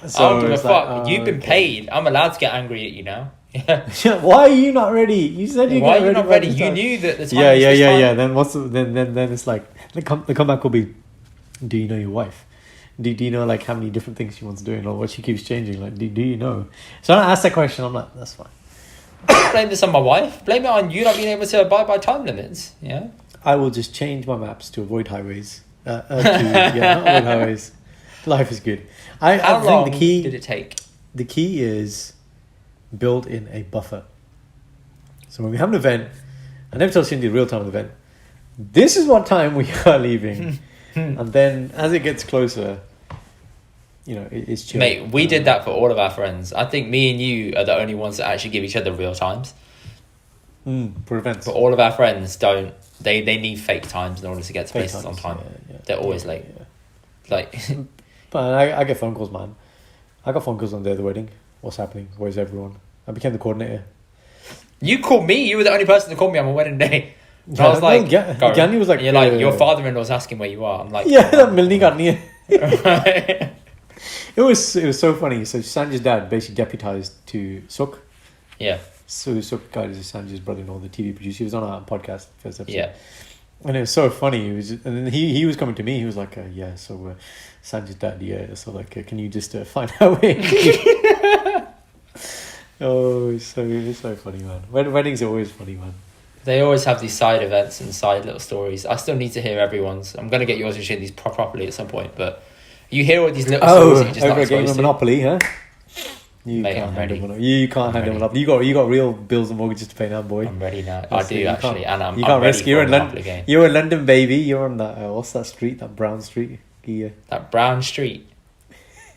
So I don't give a fuck. like, You've been paid. I'm allowed to get angry at you now. Why are you not ready? You said you. Why are you not ready? You knew that the time. Yeah. Then what's then it's like the comeback will be, do you know your wife? Do you know like how many different things she wants doing or what she keeps changing? Like, do you know? So I ask that question. I'm like, that's fine. Don't blame this on my wife. Blame it on you not being able to abide by time limits. Yeah. I will just change my maps to avoid highways. Not avoid highways. Life is good. How long did it take? The key is build in a buffer. So when we have an event, I never tell Cindy real time of the event. This is what time we are leaving, and then as it gets closer, it's chill. Mate, we did that for all of our friends. I think me and you are the only ones that actually give each other real times. For events. But all of our friends don't. They need fake times in order to get to Fake places times, on time. yeah. They're always late. Yeah. Like, But I get phone calls, man. I got phone calls on the day of the wedding. What's happening? Where's everyone? I became the coordinator. you called me. You were the only person to call me on my wedding day. And I was like, Gani was like, and you're like, your father-in-law's asking where you are. I'm like, yeah, Milni Garni. It was so funny. So Sanjay's dad basically deputized to Sukh. Yeah. So Sukh guy is Sanjay's brother-in-law, the TV producer. He was on our podcast first episode. Yeah. And it was so funny. And then he was coming to me. He was like, Sanjay's dad, yeah. So like, can you just find out where? Oh, it's so funny, man. Weddings are always funny, man. They always have these side events and side little stories. I still need to hear everyone's. I'm going to get yours and Shindy's properly at some point, but you hear all these little stories that you just over not a game of supposed to. Monopoly, huh? Mate, I'm ready. You can't handle Monopoly. You got real bills and mortgages to pay now, boy. I'm ready now. I do actually, and I'm can't ready risk. for You're a in Monopoly game. London. You're in London, baby. You're on that. What's that street? That brown street. Yeah. That brown street.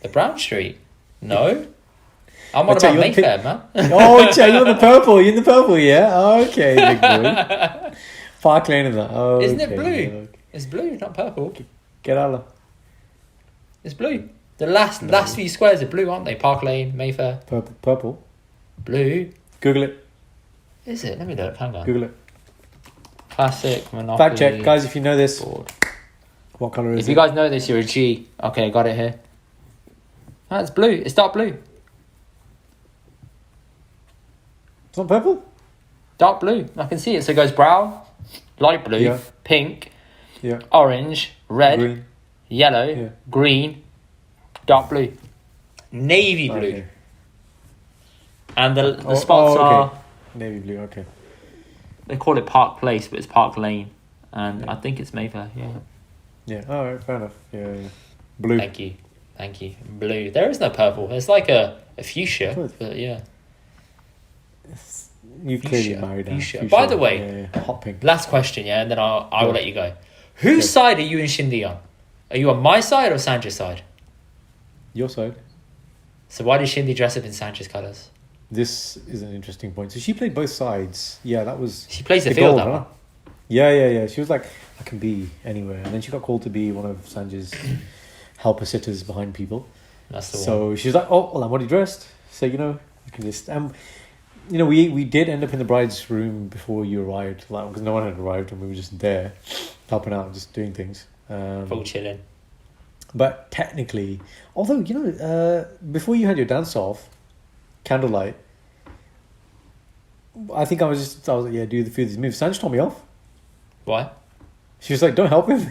The brown street. No. I'm on about Mayfair, man. Oh, you're in the purple. You're in the purple, yeah. Okay, big boy. Park Lane and that. Oh, isn't it blue? Okay. It's blue, not purple. Get out of. It's blue. The last few squares are blue, aren't they? Park Lane, Mayfair. Purple. Blue. Google it. Is it? Let me look. Hang on. Google it. Classic Monopoly. Fact check, guys. If you know this, board. What color is it? If you guys know this, you're a G. Okay, got it here. It's blue. It's dark blue. It's not purple. Dark blue. I can see it. So it goes brown, light blue, pink, orange, red, green. Yellow, green, dark blue, navy blue. Okay. And the spots are navy blue. Okay. They call it Park Place, but it's Park Lane, and I think it's Mayfair. Yeah. Yeah. All right. Fair enough. Yeah. Blue. Thank you. Blue. There is no purple. It's like a fuchsia, but yeah. You've clearly married now. Fuchsia. By the way, hot pink. Last question, yeah, and then I will let you go. Whose side are you and Shindy on? Are you on my side or Sanjay's side? Your side. So why did Shindy dress up in Sanjay's colours? This is an interesting point. So she played both sides. Yeah, that was... She plays the field, huh? Yeah. She was like, I can be anywhere. And then she got called to be one of Sanjay's helper sitters behind people. That's the one. So she was like, oh, well, I'm already dressed. So, you can just... we did end up in the bride's room before you arrived. Like, because no one had arrived and we were just there, helping out, just doing things. Full chilling. But technically, although, before you had your dance off, candlelight, I think I was like, yeah, do a few of these moves. Sanj told me off. Why? She was like, don't help him.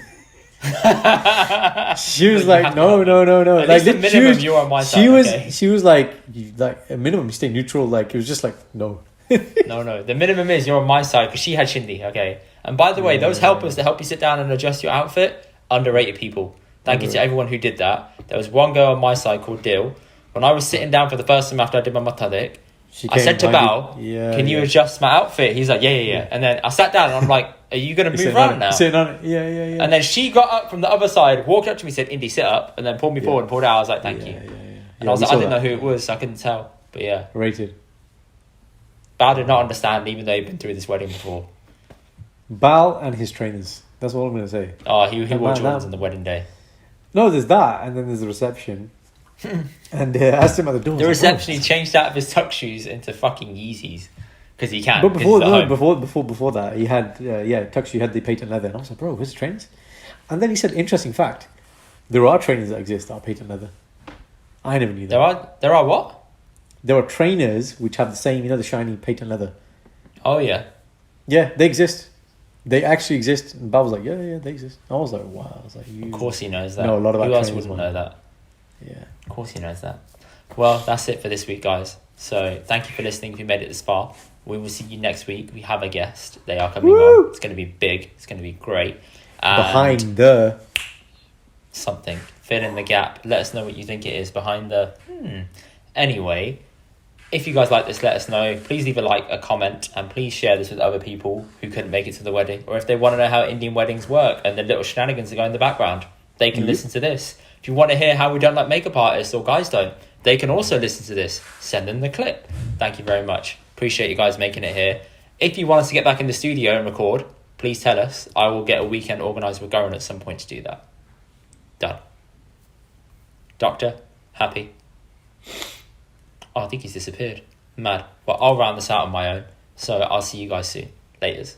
She was like, no. At like, least the minimum you're on my side. She was like a minimum, you stay neutral. Like, it was just like, no. No. The minimum is you're on my side because she had Shindy, okay? And by the way, those helpers that help you sit down and adjust your outfit, underrated people. Thank you to everyone who did that. There was one girl on my side called Dil. When I was sitting down for the first time after I did my matadik, I said to Bao, can you adjust my outfit? He's like, yeah. And then I sat down and I'm like, are you going to move around now? Sitting on it. Yeah. And then she got up from the other side, walked up to me, said, Indy, sit up, and then pulled me forward and pulled out. I was like, thank you. And I was like, I didn't know who it was, so I couldn't tell. But yeah. Rated. Bao did not understand, even though he'd been through this wedding before. Bao and his trainers. That's all I'm going to say. Oh, he wore man, Jordans on the wedding day. No, there's that, and then there's the reception. And I asked him at the door. The reception, he changed out of his tuck shoes into fucking Yeezys. Because he can. But before that, he had, tuck shoe, he had the patent leather. And I was like, bro, where's the trainers? And then he said, interesting fact, there are trainers that exist that are patent leather. I never knew that. There are what? There are trainers which have the same, the shiny patent leather. Oh, yeah. Yeah, they exist. They actually exist. And Bob was like, yeah, they exist. I was like, wow. I was like, Of course he knows that. No, a lot about Who else trainers, wouldn't man. know that? Yeah. Of course he knows that. Well, that's it for this week, guys. So thank you for listening if you made it this far. We will see you next week. We have a guest. They are coming on. It's going to be big. It's going to be great. And behind the... something. Fill in the gap. Let us know what you think it is behind the... Anyway, if you guys like this, let us know. Please leave a like, a comment, and please share this with other people who couldn't make it to the wedding. Or if they want to know how Indian weddings work and the little shenanigans that go in the background, they can listen to this. If you want to hear how we don't like makeup artists or guys don't, they can also listen to this. Send them the clip. Thank you very much. Appreciate you guys making it here. If you want us to get back in the studio and record, please tell us. I will get a weekend organised with Goran at some point to do that. Done. Doctor, happy? Oh, I think he's disappeared. Mad. Well, I'll round this out on my own. So I'll see you guys soon. Laters.